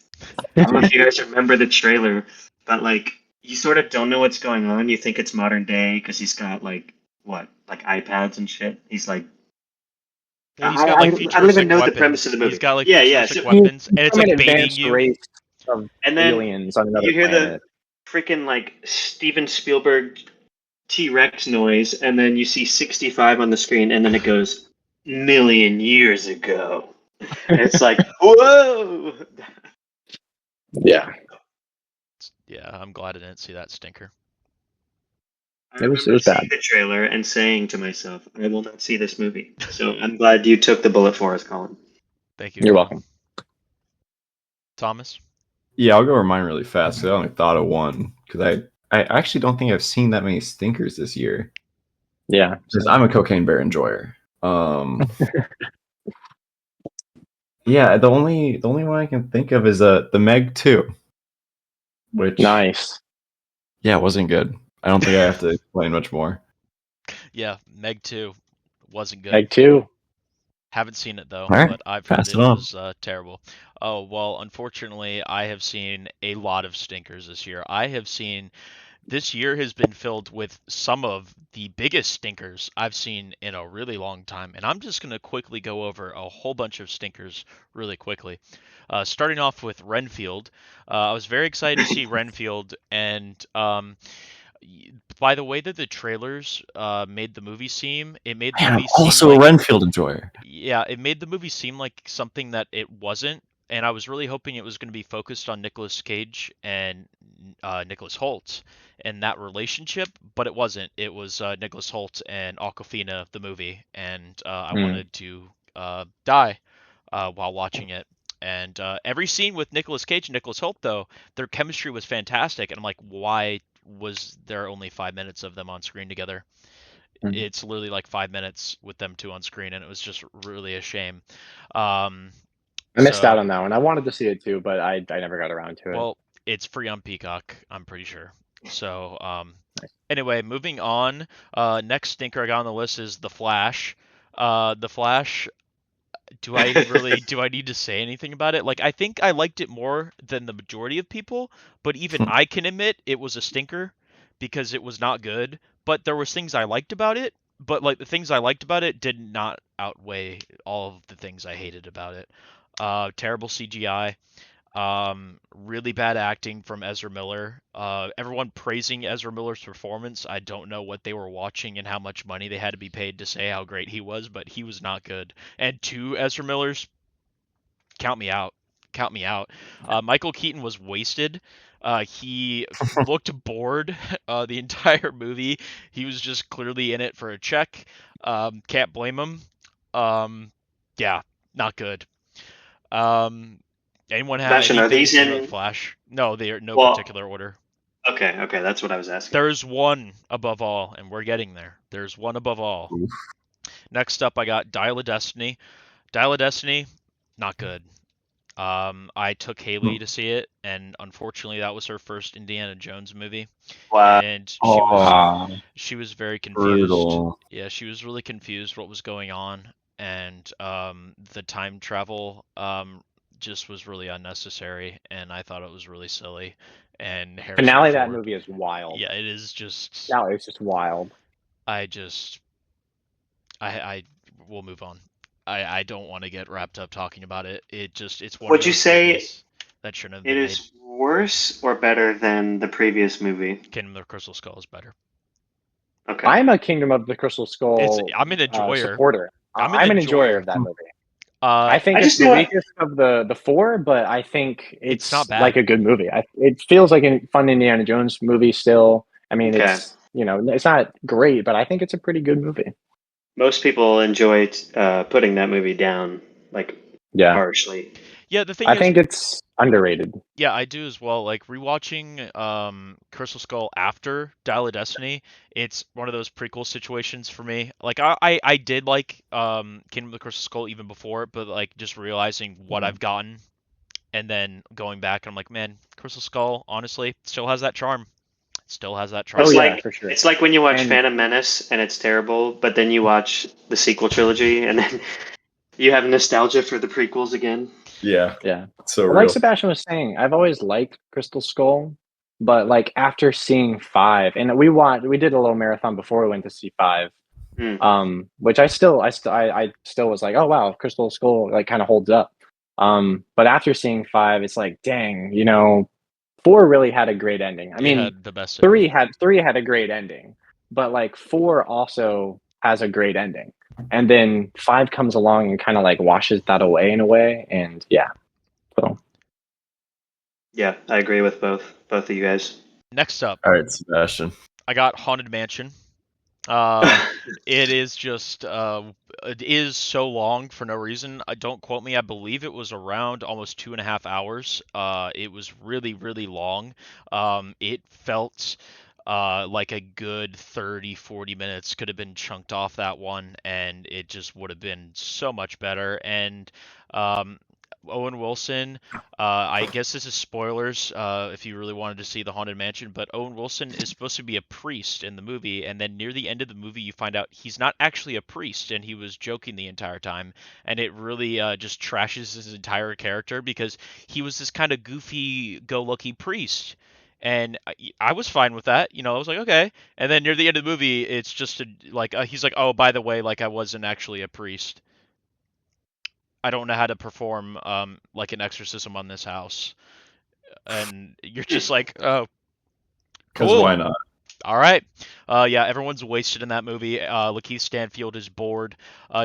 I don't know if you guys remember the trailer, but like you sort of don't know what's going on. You think it's modern day because he's got like iPads and shit. He's like, well, he's got like I don't even know the premise of the movie. He's got like futuristic weapons, and it's like baiting you. Race of and then aliens on another you hear planet. The freaking like Steven Spielberg T-Rex noise, and then you see 65 on the screen, and then it goes million years ago. And it's like, whoa! Yeah, I'm glad I didn't see that stinker. It was bad. The trailer and saying to myself, I will not see this movie. So I'm glad you took the bullet for us, Collin. Thank you. You're welcome. Thomas? Yeah, I'll go over mine really fast because I only thought of one, because I actually don't think I've seen that many stinkers this year. Yeah, because I'm a Cocaine Bear enjoyer. Yeah, the only one I can think of is the Meg 2, which nice. Yeah, it wasn't good. I don't think I have to explain much more. Yeah, Meg 2 wasn't good. Meg 2. Haven't seen it though, right, but I've heard it was terrible. Oh, well, unfortunately, I have seen a lot of stinkers this year. This year has been filled with some of the biggest stinkers I've seen in a really long time, and I'm just going to quickly go over a whole bunch of stinkers really quickly. Starting off with Renfield. I was very excited to see Renfield, and by the way that the trailers made the movie seem, I'm also a Renfield enjoyer. Yeah, it made the movie seem like something that it wasn't, and I was really hoping it was going to be focused on Nicolas Cage and Nicholas Hoult and that relationship, but it wasn't. It was Nicholas Hoult and Awkwafina, the movie, and I wanted to die while watching it. And every scene with Nicolas Cage and Nicholas Hoult, though, their chemistry was fantastic, and I'm like, why was there only 5 minutes of them on screen together? It's literally like 5 minutes with them two on screen, and it was just really a shame. I missed out on that one. I wanted to see it too, but I never got around to it. Well, it's free on Peacock, I'm pretty sure. So anyway, moving on. Next stinker I got on the list is The Flash. The Flash. Do I need to say anything about it? Like, I think I liked it more than the majority of people, but even I can admit it was a stinker because it was not good. But there was things I liked about it, but like the things I liked about it did not outweigh all of the things I hated about it. Terrible CGI. Really bad acting from Ezra Miller. Everyone praising Ezra Miller's performance. I don't know what they were watching and how much money they had to be paid to say how great he was, but he was not good. And two Ezra Millers, count me out. Count me out. Michael Keaton was wasted. He looked bored the entire movie. He was just clearly in it for a check. Can't blame him. Yeah, not good. Anyone have Sebastian, are anything to these say about in? Flash? No, they are no Well, particular order. okay, that's what I was asking. There's one above all, and we're getting there. There's one above all. Oof. Next up, I got Dial of Destiny. Dial of Destiny, not good. I took Haley to see it, and unfortunately, that was her first Indiana Jones movie, Wow. and Oh, she was very confused. brutal. Yeah, she was really confused what was going on, and the time travel just was really unnecessary, and I thought it was really silly. And Harrison Finale of that Ford, movie is wild. yeah, it is just. No, it's just wild. I will move on. I don't want to get wrapped up talking about it. It's one of Would you those say movies that shouldn't have it been made. is worse or better than the previous movie? Kingdom of the Crystal Skull is better. Okay. I'm a Kingdom of the Crystal Skull I'm an enjoyer. supporter. I'm an enjoyer of that movie. I think it's the weakest of the four, but I think it's not bad. like a good movie. It feels like a fun Indiana Jones movie still. I mean, it's it's not great, but I think it's a pretty good movie. Most people enjoy putting that movie down, like harshly. Yeah, the thing I think it's underrated. Yeah, I do as well. Like rewatching Crystal Skull after Dial of Destiny, it's one of those prequel situations for me. Like I did like Kingdom of the Crystal Skull even before it, but like just realizing what I've gotten and then going back and I'm like, man, Crystal Skull honestly still has that charm. Still has that charm. For sure. It's like when you watch Phantom Menace and it's terrible, but then you watch the sequel trilogy and then you have nostalgia for the prequels again. Yeah. So like Sebastian was saying, I've always liked Crystal Skull, but like after seeing 5, and we did a little marathon before we went to see 5, which I still was like, oh wow, Crystal Skull like kind of holds up. But after seeing 5, it's like, dang, 4 really had a great ending. I mean, the best 3 had a great ending, but like 4 also has a great ending. And then 5 comes along and kind of like washes that away in a way, and so. Yeah, I agree with both of you guys. Next up, all right, Sebastian. I got Haunted Mansion. It is just it is so long for no reason. Don't quote me. I believe it was around almost 2.5 hours. It was really, really long. It felt like a good 30-40 minutes could have been chunked off that one, and it just would have been so much better. And Owen Wilson, I guess this is spoilers if you really wanted to see the Haunted Mansion, but Owen Wilson is supposed to be a priest in the movie, and then near the end of the movie you find out he's not actually a priest, and he was joking the entire time, and it really just trashes his entire character because he was this kind of goofy, go-lucky priest. And I was fine with that, I was like, okay. And then near the end of the movie, it's just he's like, oh, by the way, like I wasn't actually a priest. I don't know how to perform like an exorcism on this house. And you're just like, oh, Because cool. why not? All right. Yeah, everyone's wasted in that movie. Lakeith Stanfield is bored.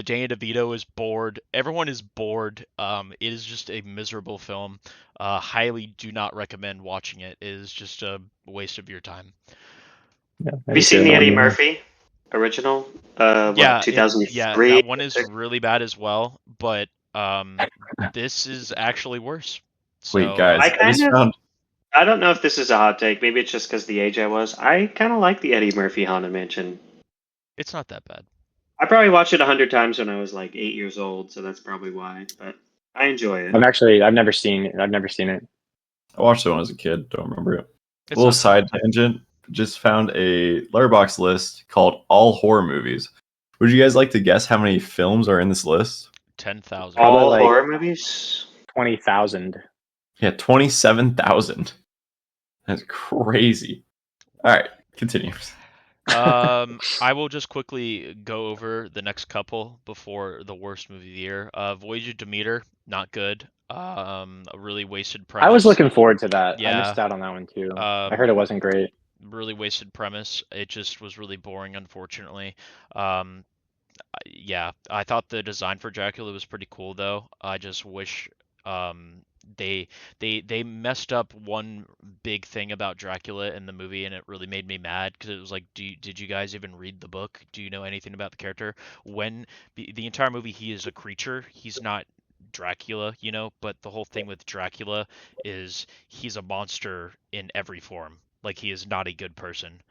Danny DeVito is bored. Everyone is bored. It is just a miserable film. Highly do not recommend watching it. It is just a waste of your time. Have you seen the Eddie Murphy original? 2003? Yeah, that one is really bad as well, but this is actually worse. So, wait, guys, I don't know if this is a hot take. Maybe it's just because the age I was. I kind of like the Eddie Murphy Haunted Mansion. It's not that bad. I probably watched it 100 times when I was like 8 years old, so that's probably why. But I enjoy it. I've never seen it. I watched it when I was a kid. Don't remember it. A little side tangent. Just found a Letterboxd list called All Horror Movies. Would you guys like to guess how many films are in this list? 10,000. All horror movies? 20,000. Yeah, 27,000. That's crazy. All right, continue. I will just quickly go over the next couple before the worst movie of the year. Voyage of Demeter, not good. A really wasted premise. I was looking forward to that. I Yeah. missed out on that one too. I heard it wasn't great. Really wasted premise. It just was really boring, unfortunately. Yeah, I thought the design for Dracula was pretty cool though. I just wish they they messed up one big thing about Dracula in the movie, and it really made me mad because it was like, did you guys even read the book? Do you know anything about the character? When the entire movie, he is a creature. He's not Dracula, you know, but the whole thing with Dracula is he's a monster in every form. Like, he is not a good person.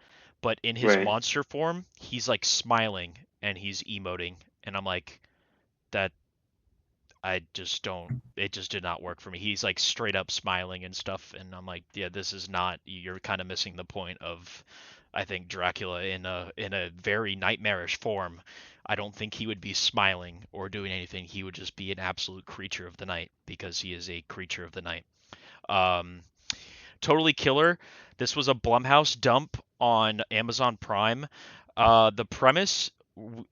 But in his Right. monster form, he's like smiling and he's emoting, and I'm like, that I just don't. It just did not work for me. He's like straight up smiling and stuff, and I'm like, yeah, this is not. You're kind of missing the point of, I think, Dracula in a very nightmarish form. I don't think he would be smiling or doing anything. He would just be an absolute creature of the night because he is a creature of the night. Totally Killer. This was a Blumhouse dump on Amazon Prime. The premise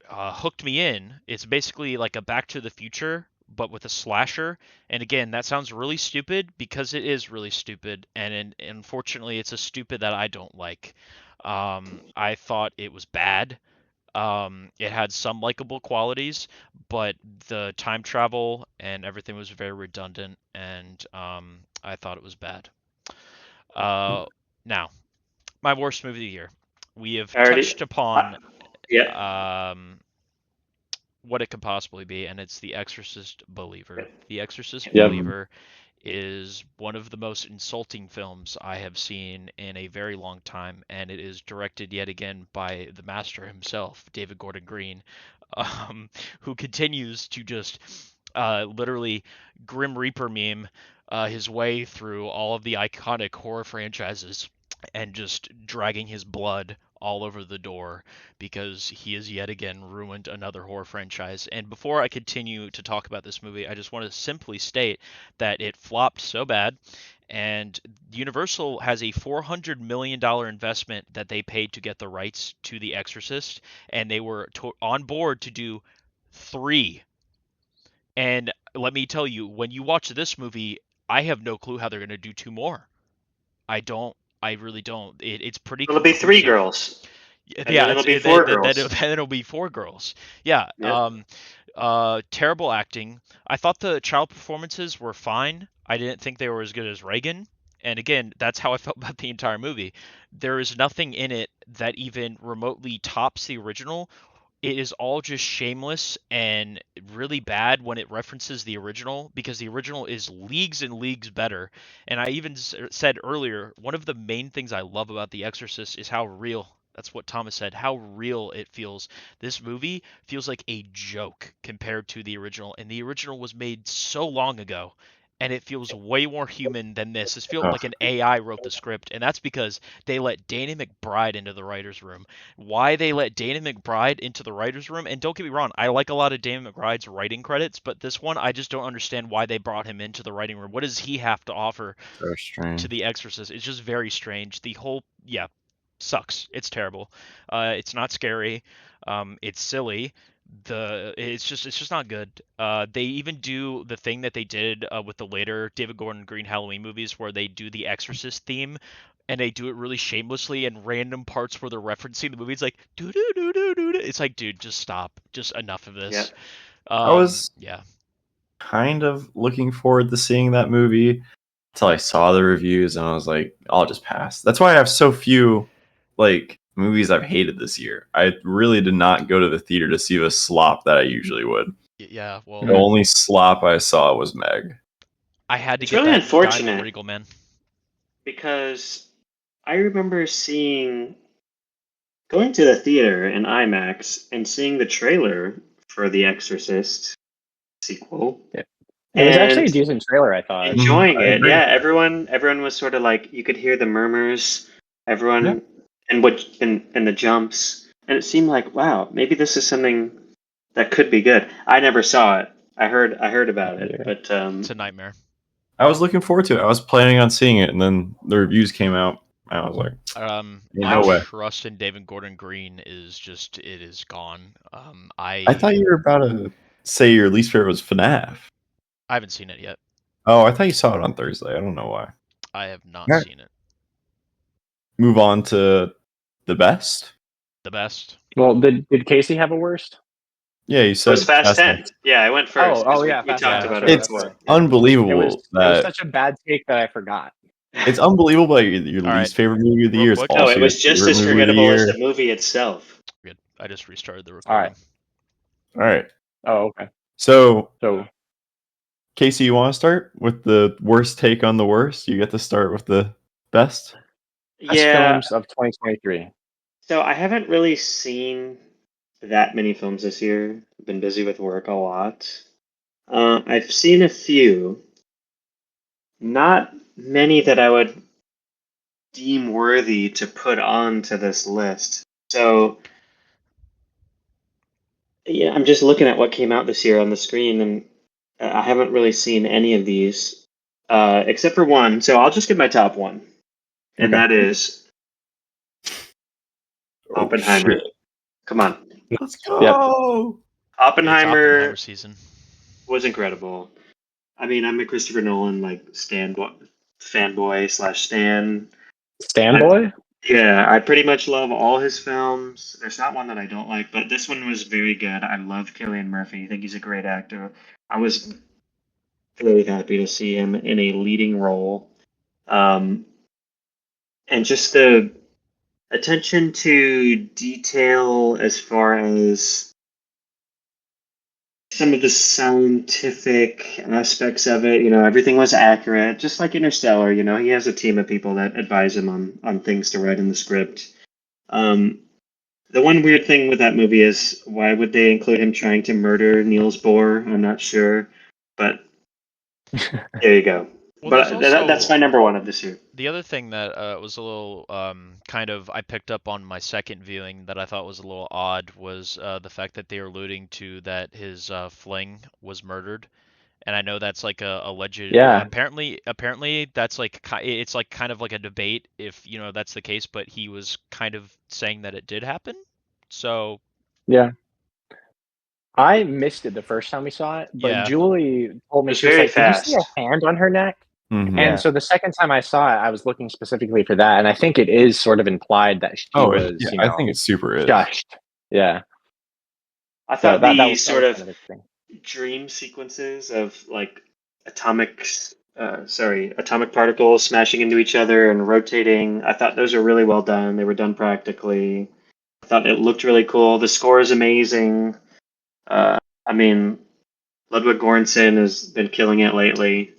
hooked me in. It's basically like a Back to the Future, but with a slasher. And again, that sounds really stupid because it is really stupid. And unfortunately, it's a stupid that I don't like. I thought it was bad. It had some likable qualities, but the time travel and everything was very redundant, and I thought it was bad. Now, my worst movie of the year. We have touched upon what it could possibly be, and it's The Exorcist Believer. The Exorcist Believer is one of the most insulting films I have seen in a very long time, and it is directed yet again by the master himself, David Gordon Green, who continues to just literally Grim Reaper meme his way through all of the iconic horror franchises and just dragging his blood all over the door because he has yet again ruined another horror franchise. And before I continue to talk about this movie, I just want to simply state that it flopped so bad, and Universal has a $400 million investment that they paid to get the rights to The Exorcist, and they were on board to do 3. And let me tell you, when you watch this movie, I have no clue how they're going to do 2 more. I don't. I really don't. It's pretty. It'll be 3 girls. Yeah, it'll be 4 girls. Then it'll be 4 girls. Yeah. Yep. Terrible acting. I thought the child performances were fine. I didn't think they were as good as Reagan. And again, that's how I felt about the entire movie. There is nothing in it that even remotely tops the original. It is all just shameless and really bad when it references the original, because the original is leagues and leagues better. And I even said earlier, one of the main things I love about The Exorcist is how real. That's what Thomas said, how real it feels. This movie feels like a joke compared to the original, and the original was made so long ago, and it feels way more human than this. This feels like an AI wrote the script, and that's because they let Danny McBride into the writer's room. Why they let Danny McBride into the writer's room, and don't get me wrong, I like a lot of Danny McBride's writing credits, but this one, I just don't understand why they brought him into the writing room. What does he have to offer to The Exorcist? It's just very strange. The whole, sucks. It's terrible. It's not scary. It's silly. It's just not good. They even do the thing that they did with the later David Gordon Green Halloween movies, where they do the Exorcist theme, and they do it really shamelessly, and random parts where they're referencing the movie. It's like do do do do do. It's like, dude, just stop. Just enough of this. I was kind of looking forward to seeing that movie until I saw the reviews, and I was like, I'll just pass. That's why I have so few movies I've hated this year. I really did not go to the theater to see the slop that I usually would. Yeah, well, the only slop I saw was Meg. I had to it's get really that unfortunate, Diamond Regal, man. Because I remember going to the theater in IMAX and seeing the trailer for The Exorcist sequel. Yeah. It was actually a decent trailer, I thought. Enjoying it. Yeah, everyone was sort of like, you could hear the murmurs, everyone, and the jumps, and it seemed like, wow, maybe this is something that could be good. I never saw it. I heard about it, but it's a nightmare. I was looking forward to it. I was planning on seeing it, and then the reviews came out, I was like, My no way. trust in David Gordon Green is just it is gone. I thought you were about to say your least favorite was FNAF. I haven't seen it yet. Oh, I thought you saw it on Thursday. I don't know why. I have not Alright. seen it. Move on to the best. The best. Well, did Casey have a worst? Yeah, you It said was Fast 10. X. Yeah, I went first. Oh, 'cause yeah, we Fast talked 10, about that's it It's before. unbelievable It was that such a bad take that I forgot. it's unbelievable that your All right. least favorite movie of the Real year is quick. No, also it your was just favorite as movie of the forgettable as year. the movie itself. Good. I just restarted the All recording. right. All right. Oh, okay. So, So Casey, you want to start with the worst take on the worst? You get to start with the best. best Yeah. films of 2023. So I haven't really seen that many films this year. I've been busy with work a lot. I've seen a few. Not many that I would deem worthy to put onto this list. So, yeah, I'm just looking at what came out this year on the screen, and I haven't really seen any of these, except for one. So I'll just give my top one, and Okay. that is Oppenheimer. shit. Come on. Let's go. It's Oppenheimer Oppenheimer season. was incredible. I mean, I'm a Christopher Nolan fanboy / stan. Stanboy? Yeah, I pretty much love all his films. There's not one that I don't like, but this one was very good. I love Cillian Murphy. I think he's a great actor. I was very happy to see him in a leading role. And just the attention to detail as far as some of the scientific aspects of it, everything was accurate, just like Interstellar. He has a team of people that advise him on things to write in the script. The one weird thing with that movie is why would they include him trying to murder Niels Bohr? I'm not sure, but there you go. Well, But there's also that's my number one of this year. the other thing that was a little kind of I picked up on my second viewing that I thought was a little odd was the fact that they are alluding to that his fling was murdered, and I know that's like a alleged. Yeah. Apparently that's like it's like kind of like a debate if that's the case, but he was kind of saying that it did happen. So Yeah. I missed it the first time we saw it, but Yeah. Julie told me, It's she was very like, "Did you see fast. a hand on her neck?" Mhm. And so the second time I saw it, I was looking specifically for that, and I think it is sort of implied that she was, I think it super is. shushed. Yeah. I So thought that the was sort kind of of interesting. dream sequences of like atomic particles smashing into each other and rotating. I thought those were really well done. They were done practically. I thought it looked really cool. The score is amazing. I mean, Ludwig Göransson has been killing it lately.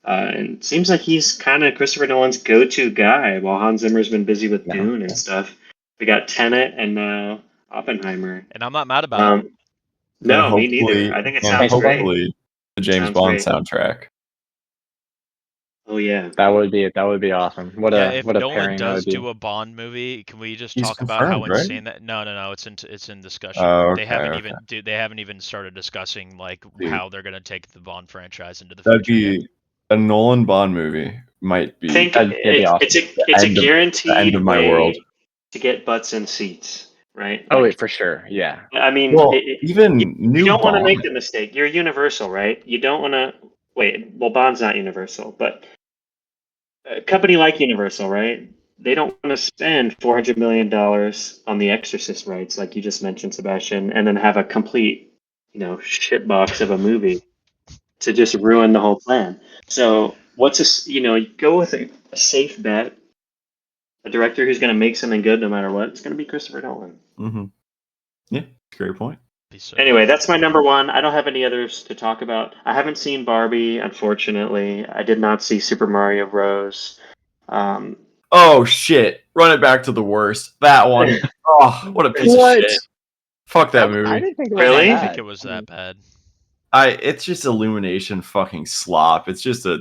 And it seems like he's kind of Christopher Nolan's go-to guy while Hans Zimmer's been busy with Yeah. Dune and stuff. We got Tenet and now Oppenheimer. And I'm not mad about it. No, me hopefully- neither. I think it and sounds great. hopefully the James Sounds Bond great. soundtrack. Oh yeah. That would be awesome. What Yeah, a if what a Nolan pairing that does would be. do a Bond movie, can we just He's talk about how confirmed, right? insane that? No, it's in discussion. Oh, They okay, haven't okay. they haven't even started discussing like Dude. how they're gonna take the Bond franchise into the That'd future yet. be a Nolan Bond movie. Might be I think That'd be awesome. it's a end of- guaranteed the end of my way world. to get butts in seats, right? Oh, Like, wait, for sure. Yeah. I mean, Well, even you new don't want to Bond. make the mistake. You're Universal, right? You don't want to wait. Well, Bond's not Universal, but a company like Universal, right? They don't want to spend $400 million on the Exorcist rights, like you just mentioned, Sebastian, and then have a complete, shitbox of a movie to just ruin the whole plan. So go with a safe bet, a director who's going to make something good no matter what. It's going to be Christopher Nolan. Mm-hmm. Yeah, great point. Anyway, that's my number one. I don't have any others to talk about. I haven't seen Barbie, unfortunately. I did not see Super Mario Bros. Oh shit! Run it back to the worst. That one. Oh, what a piece of shit. Fuck that movie. I didn't think it was Really? I that didn't bad. think it was that bad. It's just Illumination fucking slop. It's just a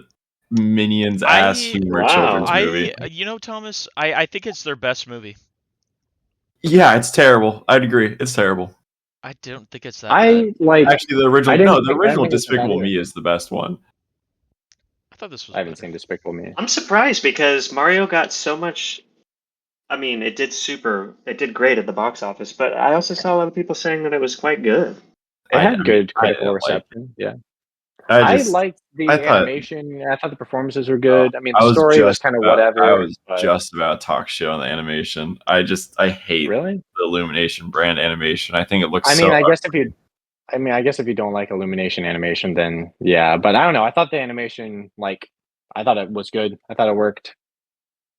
Minions ass humor children's movie. Thomas, I think it's their best movie. Yeah, it's terrible. I'd agree. It's terrible. I don't think it's that bad. Actually the original. I didn't No, the think- I original didn't think it's that bad Despicable either. Me is the best one. I thought this was I haven't better. seen Despicable Me. I'm surprised because Mario got so much I mean, it did great at the box office, but I also saw a lot of people saying that it was quite good. It had good I critical didn't like it. reception. Yeah. I liked the I thought animation. I thought the performances were good. I mean, the I was story was just kind of about, I whatever. was But just about to talk shit on the animation. I hate really, the Illumination brand animation. I think it looks I mean, so ugly. I guess if you don't like Illumination animation, then yeah. But I don't know. I thought the animation, I thought it was good. I thought it worked.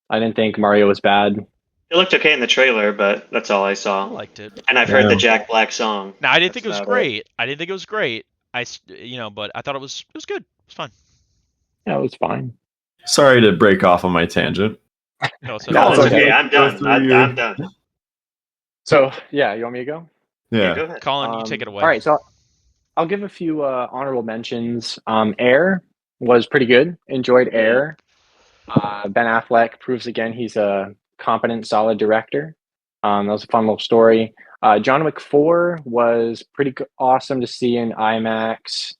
I didn't think Mario was bad. It looked okay in the trailer, but that's all I I saw. liked it. And I've heard the Jack Black song. Now I didn't That's think it was about great. I didn't think it was great. But I thought it was good. It was fun. Yeah, it was fine. Sorry to break off on my tangent. No, it's No, No, it's it's okay. okay. I'm Go done. through I'm done. So yeah, you want me to go? Yeah, Yeah. go ahead. Collin, you take it away. All right, so I'll give a few honorable mentions. Air was pretty good. Enjoyed Air. Ben Affleck proves again he's a competent, solid director. That was a fun little story. John Wick 4 was pretty awesome to see in IMAX.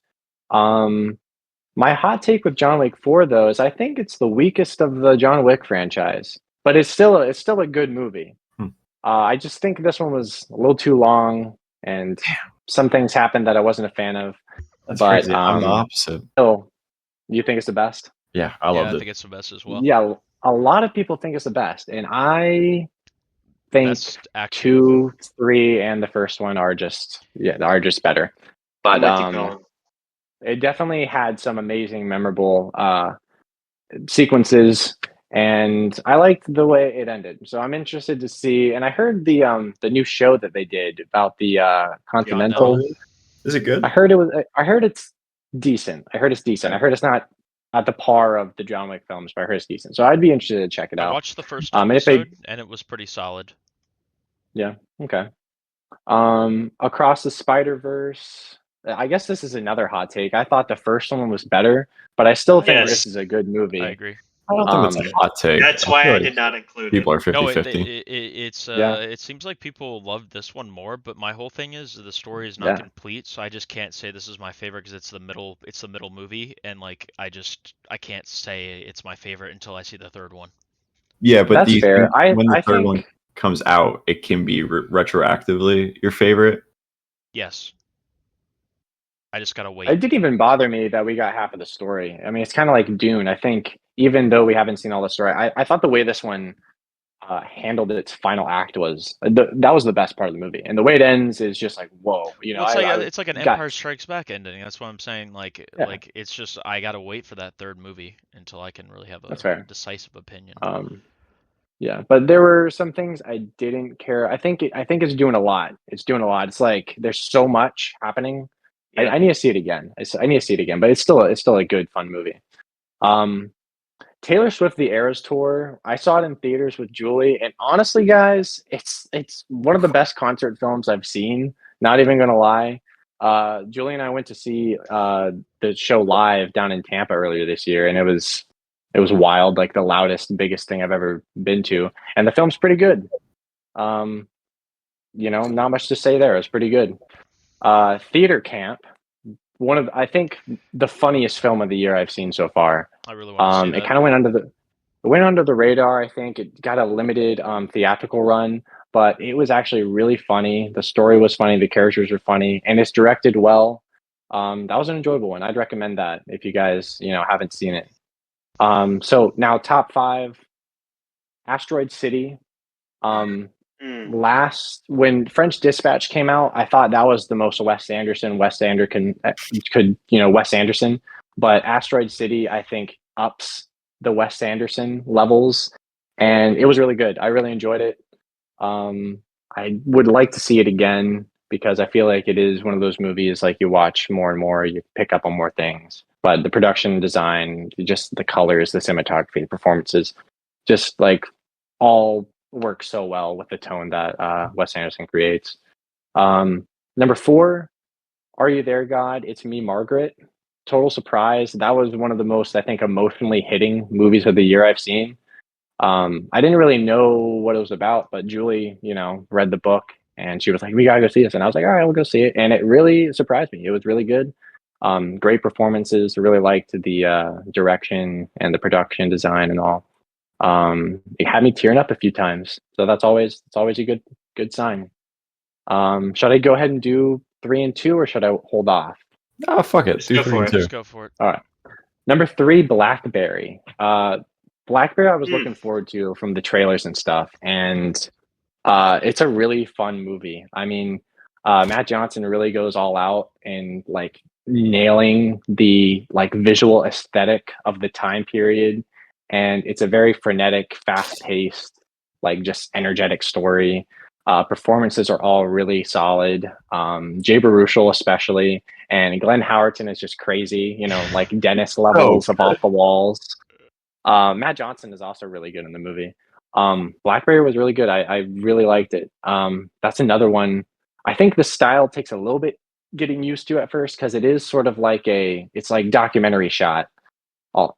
My hot take with John Wick 4 though is I think it's the weakest of the John Wick franchise, but it's still a good movie. Hmm. I just think this one was a little too long, and some things happened that I wasn't a fan of. That's But crazy. I'm the opposite. still, you think it's the best? Yeah, I loved I it. think it's the best as well. Yeah, a lot of people think it's the best, and I think Best action movie. 2, 3, and the first one are just better. But I'm with you, Colin. it definitely had some amazing, memorable sequences, and I liked the way it ended. So I'm interested to see. And I heard the new show that they did about the Continental. Continental. Is it good? I heard it's decent. I heard it's decent. I heard it's not at the par of the John Wick films, but I heard it's decent. So I'd be interested to check it I out. watched the first And if they, episode, and it was pretty solid. yeah, okay. Across the Spider-Verse, I guess this is another hot take. I thought the first one was better, but I still think Yes. this is a good movie. I agree. I don't think it's a hot take. That's I why feel I like did not include people it. are 50 No, 50. it seems like people loved this one more, but my whole thing is the story is not Yeah. complete, so I just can't say this is my favorite because it's the middle movie, and like I can't say it's my favorite until I see the third one. Yeah, but That's fair. when the I third think one comes out, it can be retroactively your favorite? Yes. I just gotta wait. it didn't even bother me that we got half of the story. I mean, it's kind of like Dune. I think even though we haven't seen all the story, I thought the way this one handled its final act was that was the best part of the movie, and the way it ends is just like whoa. Well, it's like an Empire Strikes Back ending. That's what I'm saying. Like it's just I gotta wait for that third movie until I can really have That's a fair. decisive opinion. Yeah, but there were some things I didn't care. I think it's doing a lot. It's doing a lot. It's like there's so much happening. Yeah. I need to see it again. I need to see it again, but it's still a good fun movie. Taylor Swift The Eras Tour. I saw it in theaters with Julie, and honestly, guys, it's one of the best concert films I've seen. Not even gonna lie. Julie and I went to see the show live down in Tampa earlier this year, and it was wild, like the loudest, biggest thing I've ever been to. And the film's pretty good. Not much to say there. It's pretty good. Theater Camp, I think the funniest film of the year I've seen so far. I really want to see that. It kind of went under the radar. I think it got a limited theatrical run, but it was actually really funny. The story was funny. The characters were funny, and it's directed well. That was an enjoyable one. I'd recommend that if you guys haven't seen it. So now top 5, Asteroid City. When French Dispatch came out, I thought that was the most Wes Anderson Wes Anderson, but Asteroid City I think ups the Wes Anderson levels, and it was really good. I really enjoyed it. I would like to see it again because I feel like it is one of those movies like you watch more and more, you pick up on more things. But the production design, just the colors, the cinematography, the performances, just like all work so well with the tone that Wes Anderson creates. Number 4, Are You There, God? It's Me, Margaret. Total surprise. That was one of the most, I think, emotionally hitting movies of the year I've seen. I didn't really know what it was about, but Julie, read the book and she was like, we gotta go see this. And I was like, all right, we'll go see it. And it really surprised me. It was really good. Great performances. I really liked the direction and the production design and all. It had me tearing up a few times, so that's always a good sign. Should I go ahead and do 3 and 2, or should I hold off? Oh, fuck it. Just Do go 3 for and it. 2. Just go for it. All right. Number 3, Blackberry. Blackberry, I was Mm. looking forward to from the trailers and stuff, and it's a really fun movie. I mean, Matt Johnson really goes all out in like nailing the like visual aesthetic of the time period, and it's a very frenetic, fast-paced, like just energetic story. Performances are all really solid. Jay Baruchel especially, and Glenn Howerton is just crazy. You know, like Dennis levels of off the walls. Matt Johnson is also really good in the movie. Blackberry was really good. I really liked it. That's another one. I think the style takes a little bit getting used to at first because it is sort of like it's like documentary shot.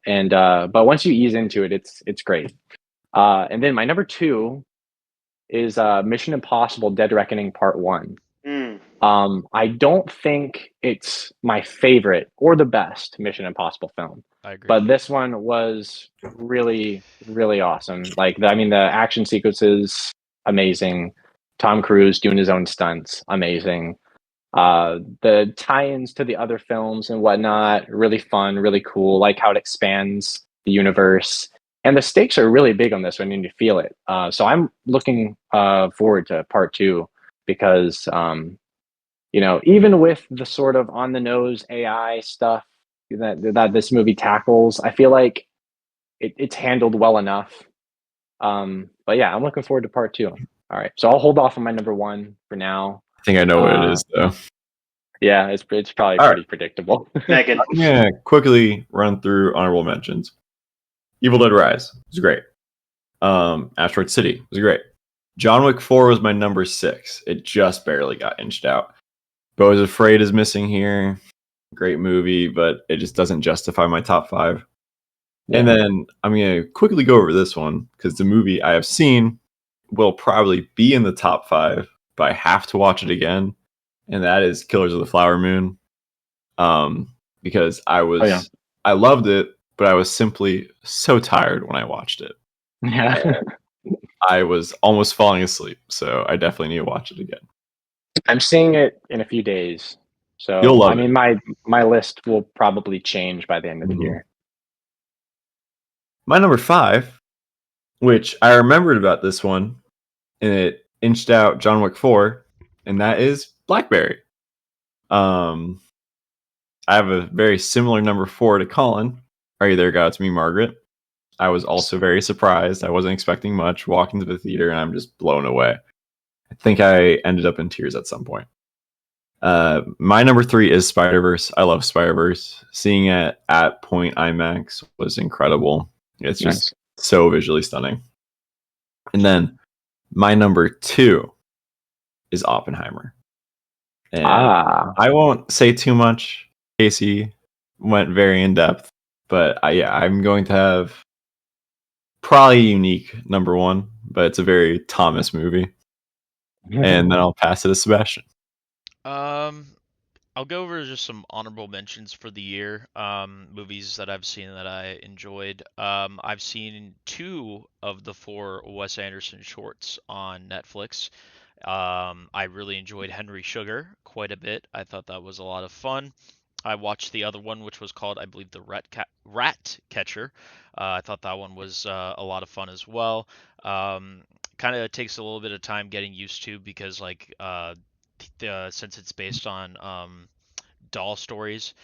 And but once you ease into it, it's great. And then my number 2 is Mission Impossible: Dead Reckoning Part 1. Mm. I don't think it's my favorite or the best Mission Impossible film, I agree. but this one was really, really awesome. Like, I mean, the action sequences, amazing. Tom Cruise doing his own stunts, amazing. The tie-ins to the other films and whatnot, really fun, really cool. Like how it expands the universe, and the stakes are really big on this one, and you feel it. So I'm looking forward to part 2 because you know, even with the sort of on the nose AI stuff that this movie tackles, I feel like it's handled well enough. But yeah, I'm looking forward to part 2. All right, so I'll hold off on my number 1 for now. I think I know what it is, though. Yeah, it's probably All pretty predictable. Megan. I'm going to quickly run through honorable mentions. Evil Dead Rise was great. Asteroid City was great. John Wick 4 was my number 6. It just barely got inched out. Beau is Afraid is missing here. Great movie, but it just doesn't justify my top 5. Yeah. And then I'm going to quickly go over this one because the movie I have seen will probably be in the top 5, but I have to watch it again. And that is Killers of the Flower Moon. Because I loved it, but I was simply so tired when I watched it. Yeah. I was almost falling asleep, so I definitely need to watch it again. I'm seeing it in a few days. So You'll love I mean, my list will probably change by the end of the year. My number 5, which I remembered about this one, and it inched out John Wick 4, and that is Blackberry. I have a very similar number 4 to Collin. Are You There, God? It's Me, Margaret. I was also very surprised. I wasn't expecting much. Walking to the theater, and I'm just blown away. I think I ended up in tears at some point. My number 3 is Spider-Verse. I love Spider-Verse. Seeing it at Point IMAX was incredible. It's just so visually stunning. And then my number 2 is Oppenheimer. And I won't say too much. Casey went very in depth, but I'm going to have probably a unique number 1, but it's a very Thomas movie. And then I'll pass it to Sebastian. I'll go over just some honorable mentions for the year. Movies that I've seen that I enjoyed. I've seen 2 of the 4 Wes Anderson shorts on Netflix. I really enjoyed Henry Sugar quite a bit. I thought that was a lot of fun. I watched the other one, which was called, I believe, The Rat Catcher. I thought that one was a lot of fun as well. Kind of takes a little bit of time getting used to because, like, since it's based on doll stories,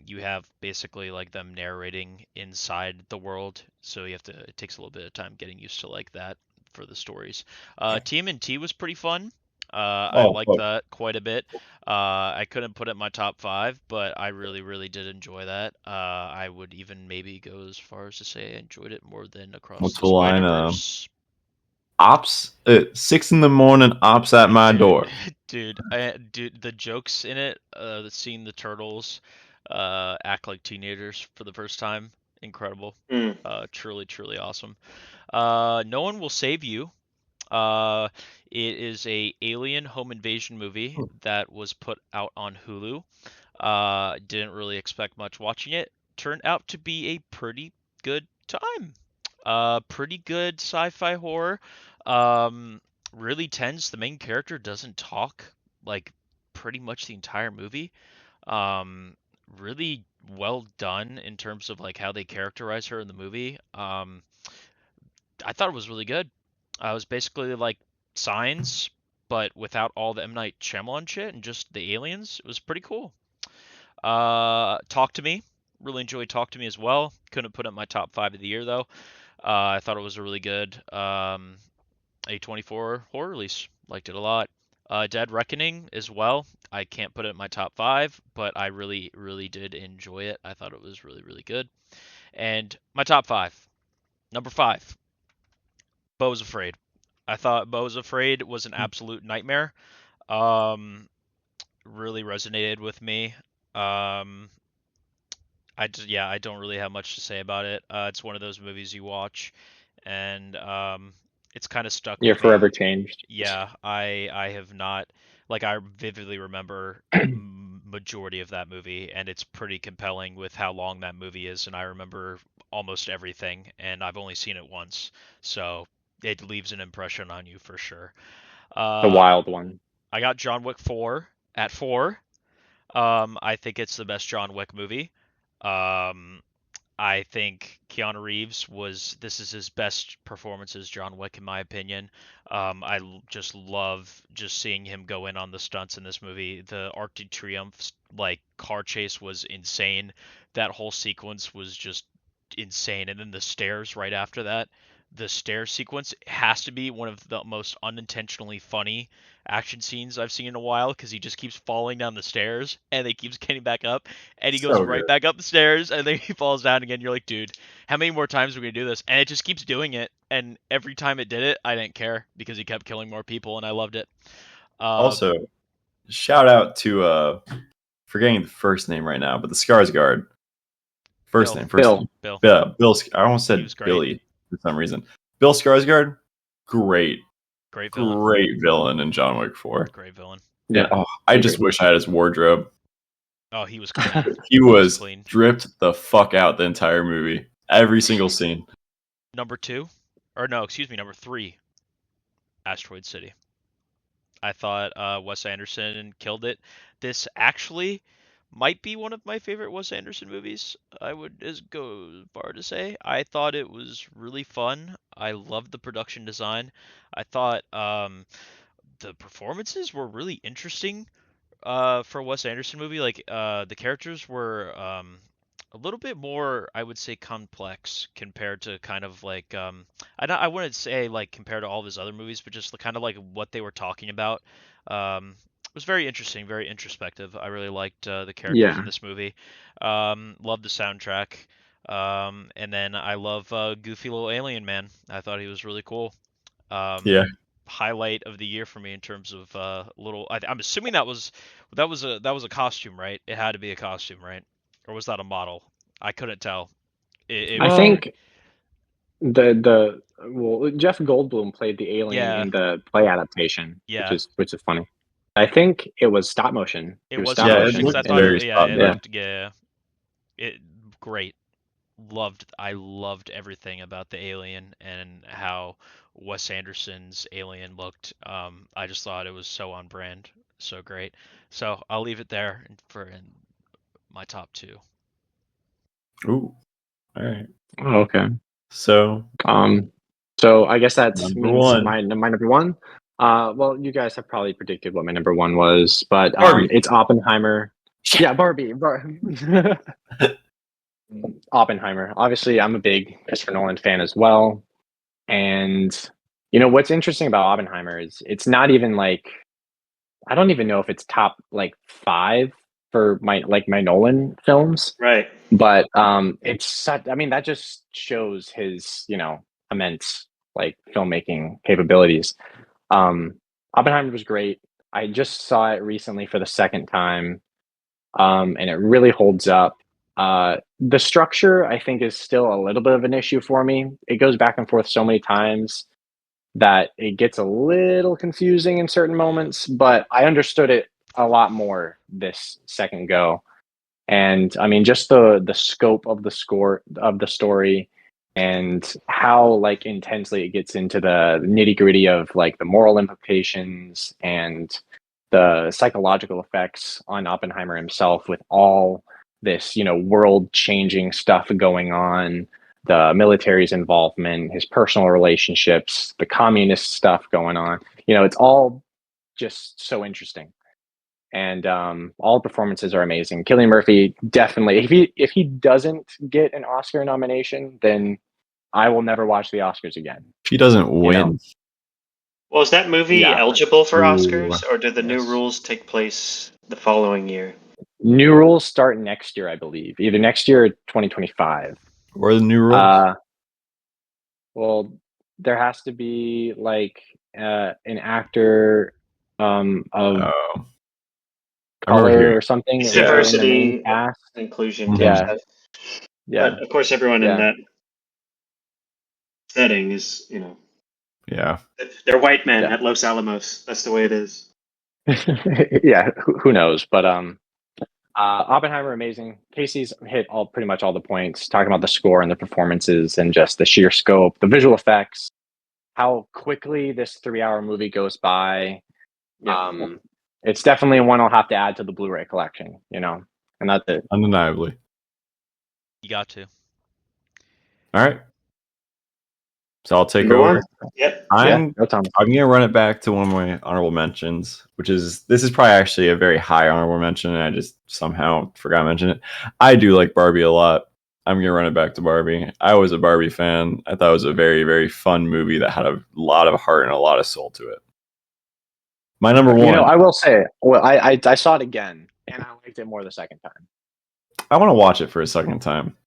you have basically like them narrating inside the world, so it takes a little bit of time getting used to like that for the stories. TMNT was pretty fun. I liked that quite a bit. I couldn't put it in my top 5, but I really, really did enjoy that. I would even maybe go as far as to say I enjoyed it more than Across What's the the line? Spider-Verse. Ops at 6 a.m. Ops at my door. Dude, the jokes in it, seeing the turtles act like teenagers for the first time, incredible. Truly, truly awesome. No One Will Save You. It is a alien home invasion movie that was put out on Hulu. Didn't really expect much watching it. Turned out to be a pretty good time. Pretty good sci-fi horror. Really tense. The main character doesn't talk like pretty much the entire movie. Um, really well done in terms of like how they characterize her in the movie. I thought it was really good. It was basically like Signs, but without all the M. Night Shyamalan shit and just the aliens. It was pretty cool. Talk to Me. Really enjoyed Talk to Me as well. Couldn't put it in my top 5 of the year though. I thought it was a really good A24 horror release. Liked it a lot. Dead Reckoning as well. I can't put it in my top 5, but I really, really did enjoy it. I thought it was really, really good. And my top 5. Number 5, Beau Was Afraid. I thought Beau Was Afraid was an absolute nightmare. Really resonated with me. I don't really have much to say about it. It's one of those movies you watch, and it's kind of stuck You're with me. forever changed. Yeah, I have not, like, I vividly remember majority of that movie, and it's pretty compelling with how long that movie is, and I remember almost everything, and I've only seen it once, so it leaves an impression on you for sure. The wild one. I got John Wick 4 at 4. I think it's the best John Wick movie. Um, I think Keanu Reeves this is his best performance as John Wick in my opinion. Just love just seeing him go in on the stunts in this movie. The Arc de Triomphe like car chase was insane. That whole sequence was just insane. And then the stairs right after that. The stair sequence has to be one of the most unintentionally funny action scenes I've seen in a while because he just keeps falling down the stairs and he keeps getting back up and he goes So right good. back up the stairs and then he falls down again. You're like, dude, how many more times are we gonna do this? And it just keeps doing it. And every time it did it, I didn't care because he kept killing more people and I loved it. Also, shout out to forgetting the first name right now, but the Skarsgård. First Bill. name, first name. Bill. Bill. I almost He said was great. Billy for some reason. Bill Skarsgård, great villain. Great villain in John Wick 4. Great villain. Yeah. Oh, I just wish I had his wardrobe. Oh, he was clean. He was clean. dripped the fuck out the entire movie. Every single scene. Number 3, Asteroid City. I thought Wes Anderson killed it. This actually might be one of my favorite Wes Anderson movies. I would go far to say. I thought it was really fun. I loved the production design. I thought the performances were really interesting for a Wes Anderson movie. Like the characters were a little bit more, I would say, complex compared to kind of like I wouldn't say like compared to all of his other movies, but just the kind of like what they were talking about. It was very interesting, very introspective. I really liked the characters in this movie. Loved the soundtrack. And then I love Goofy Little Alien Man. I thought he was really cool. Yeah. Highlight of the year for me in terms of I'm assuming that was a costume, right? It had to be a costume, right? Or was that a model? I couldn't tell. I think Jeff Goldblum played the alien in the play adaptation, which is funny. I think it was stop motion. It was stop motion. It I thought great. I loved everything about the alien and how Wes Anderson's Alien looked. I just thought it was so on brand, so great. So I'll leave it there for my top 2. Ooh, all right. Oh, okay. So I guess that means one. my number 1. Well, you guys have probably predicted what my number 1 was, but it's Oppenheimer. Yeah, Barbie. Oppenheimer. Obviously, I'm a big Christopher Nolan fan as well. And what's interesting about Oppenheimer is it's not even like, I don't even know if it's top like 5 for my Nolan films. Right. But it's such, I mean, that just shows his, immense like filmmaking capabilities. Oppenheimer was great. I just saw it recently for the second time. And it really holds up. The structure, I think, is still a little bit of an issue for me. It goes back and forth so many times that it gets a little confusing in certain moments, but I understood it a lot more this second go. And I mean, just the scope of the story and how like intensely it gets into the nitty-gritty of like the moral implications and the psychological effects on Oppenheimer himself with all this, world-changing stuff going on, the military's involvement, his personal relationships, the communist stuff going on. It's all just so interesting. And all performances are amazing. Cillian Murphy definitely. If he doesn't get an Oscar nomination, then I will never watch the Oscars again. If he doesn't win. Well, is that movie eligible for Oscars, or do the new Yes. rules take place the following year? New rules start next year, I believe. Either next year or 2025. Or the new rules? Well, there has to be like an actor of color or something in the main cast. Inclusion Yeah. stuff. Yeah. But of course, everyone in that setting is, Yeah. they're white men at Los Alamos. That's the way it is. Yeah, who knows? But Oppenheimer, amazing. Casey's hit pretty much all the points, talking about the score and the performances and just the sheer scope, the visual effects, how quickly this 3-hour movie goes by. Yeah. It's definitely one I'll have to add to the Blu-ray collection, and that's it. Undeniably. You got to. All right. So I'll take over. Yep. I'm gonna run it back to one of my honorable mentions, this is probably actually a very high honorable mention, and I just somehow forgot to mention it. I do like Barbie a lot. I'm gonna run it back to Barbie. I was a Barbie fan. I thought it was a very, very fun movie that had a lot of heart and a lot of soul to it. My number one. I will say, well, I saw it again, and I liked it more the second time. I want to watch it for a second time.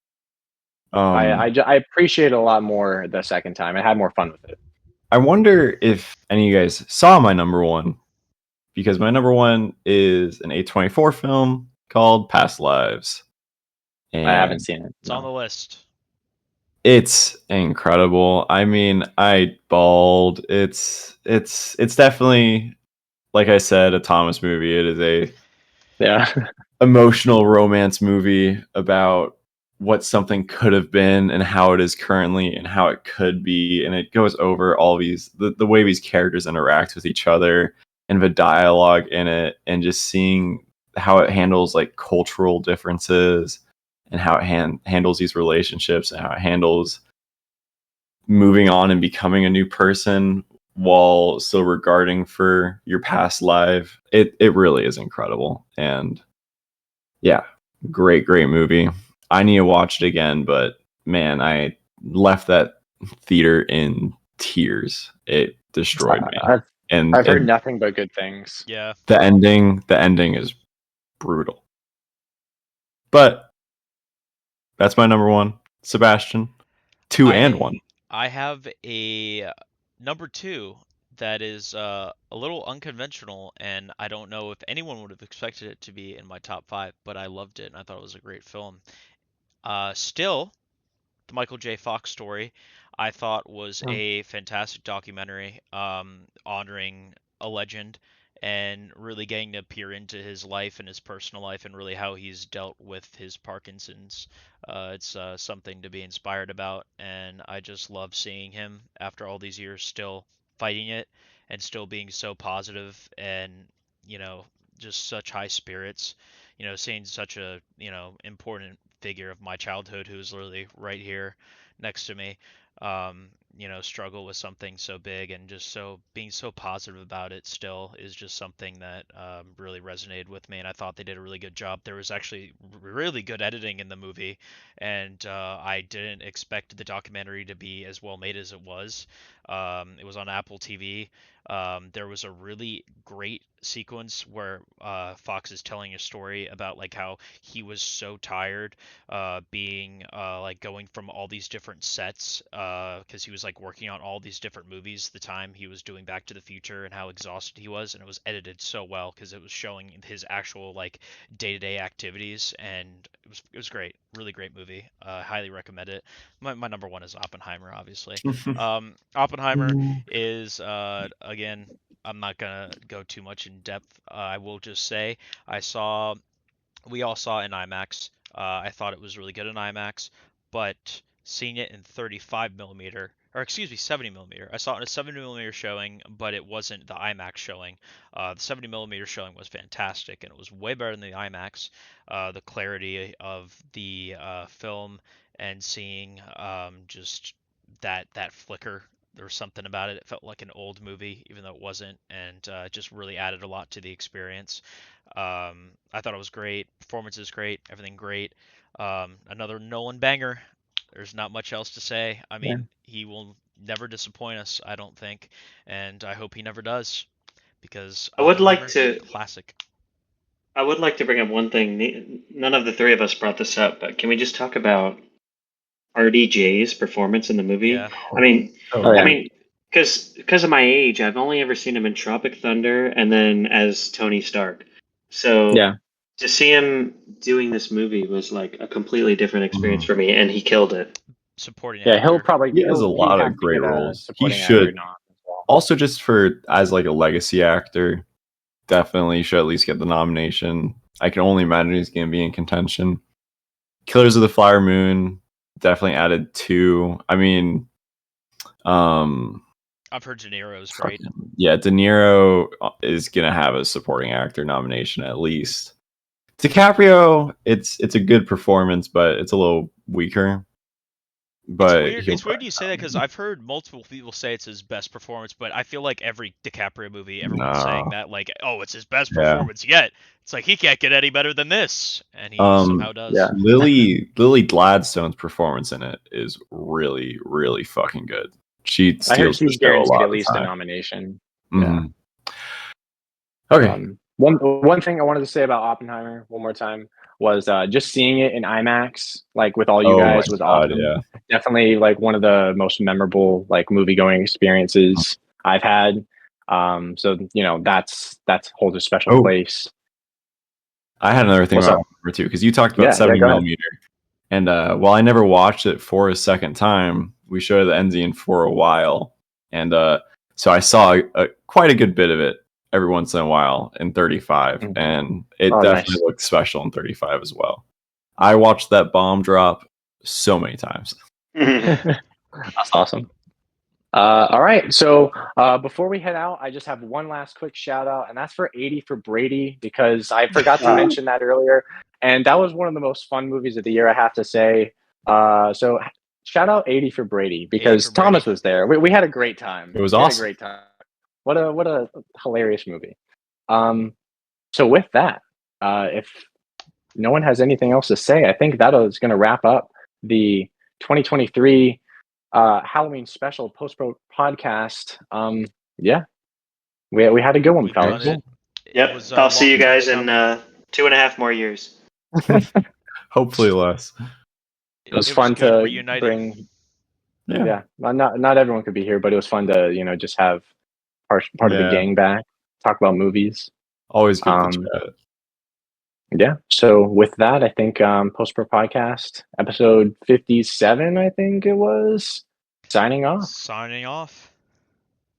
I appreciate it a lot more the second time. I had more fun with it. I wonder if any of you guys saw my number one, because my number one is an A24 film called Past Lives. And I haven't seen it. It's on the list. It's incredible. I mean, I bawled. It's definitely, like I said, a Thomas movie. It is a emotional romance movie about what something could have been and how it is currently and how it could be, and it goes over all these the way these characters interact with each other and the dialogue in it, and just seeing how it handles like cultural differences and how it handles these relationships and how it handles moving on and becoming a new person while still regarding for your past life. It really is incredible. And yeah, great movie. I need to watch it again, but man, I left that theater in tears. It destroyed me. I've heard nothing but good things. Yeah. The ending is brutal. But that's my number one. Sebastian, 2 and 1. I have a number 2 that is a little unconventional, and I don't know if anyone would have expected it to be in my top 5, but I loved it and I thought it was a great film. Still, the Michael J. Fox story, I thought was a fantastic documentary, honoring a legend and really getting to peer into his life and his personal life and really how he's dealt with his Parkinson's. It's something to be inspired about, and I just love seeing him after all these years still fighting it and still being so positive and, just such high spirits. Seeing such a, important figure of my childhood who's literally right here next to me, struggle with something so big, and just being so positive about it still is just something that really resonated with me, and I thought they did a really good job. There was actually really good editing in the movie, and I didn't expect the documentary to be as well made as it was. It was on Apple TV. There was a really great sequence where Fox is telling a story about like how he was so tired being like going from all these different sets because he was like working on all these different movies the time he was doing Back to the Future, and how exhausted he was, and it was edited so well because it was showing his actual like day-to-day activities, and it was great. Really great movie. Highly recommend it. My number one is Oppenheimer, obviously. Oppenheimer is again, I'm not gonna go too much in depth. I will just say we all saw in IMAX. I thought it was really good in IMAX, but seeing it in 35 millimeter, or excuse me, 70 millimeter. I saw it in a 70 millimeter showing, but it wasn't the IMAX showing. The 70 millimeter showing was fantastic, and it was way better than the IMAX. The clarity of the film and seeing just that flicker. There was something about it. It felt like an old movie, even though it wasn't, and it just really added a lot to the experience. I thought it was great. Performance is great. Everything great. Another Nolan banger. There's not much else to say. I mean, he will never disappoint us, I don't think, and I hope he never does, because I would like Oppenheimer, to. classic. I would like to bring up one thing. None of the three of us brought this up, but can we just talk about RDJ's performance in the movie? Yeah. I mean, Oh, yeah. I mean, because of my age, I've only ever seen him in Tropic Thunder and then as Tony Stark. So Yeah. to see him doing this movie was like a completely different experience for me, and he killed it. Supporting Yeah, actor. he'll probably He has a lot has of to great get a roles. He supporting actor should. nom as well. Also, just for as like a legacy actor, definitely should at least get the nomination. I can only imagine he's going to be in contention. Killers of the Flower Moon definitely added 2. I mean, I've heard De Niro's great. Yeah, De Niro is going to have a supporting actor nomination at least. DiCaprio, it's a good performance, but it's a little weaker. But it's weird you say that, because I've heard multiple people say it's his best performance, but I feel like every DiCaprio movie, everyone's saying that, like, oh, it's his best performance yet. It's like, he can't get any better than this, and he somehow does. Yeah. Lily Gladstone's performance in it is really, really fucking good. She steals I heard she's the show a guaranteed lot at of the least a time. nomination. Mhm. Okay. One thing I wanted to say about Oppenheimer one more time was just seeing it in IMAX, like with all you guys, was awesome. Yeah. Definitely like one of the most memorable like movie going experiences I've had. So that's holds a special place. I had another thing What's about up? Oppenheimer too, because you talked about 70 go ahead. millimeter, and while I never watched it for a second time, we showed the Enzian for a while, and so I saw quite a good bit of it every once in a while in 35, and it definitely looked special in 35 as well. I watched that bomb drop so many times. That's awesome. All right, so before we head out, I just have one last quick shout out, and that's for 80 for Brady, because I forgot to mention that earlier, and that was one of the most fun movies of the year, I have to say. So shout out 80 for Brady, because Thomas was there. We had a great time. It was awesome. Had a great time. What a hilarious movie. So with that, if no one has anything else to say, I think that is going to wrap up the 2023 Halloween special post-pro podcast. Yeah, we had a good one, fellas. Yep. I'll see you guys in 2.5 more years. Hopefully less. It was fun to bring. Yeah, not everyone could be here, but it was fun to just have part of the gang back, talk about movies. Always good to chat. Yeah. So with that, I think Post Pro Podcast episode 57, I think it was, signing off.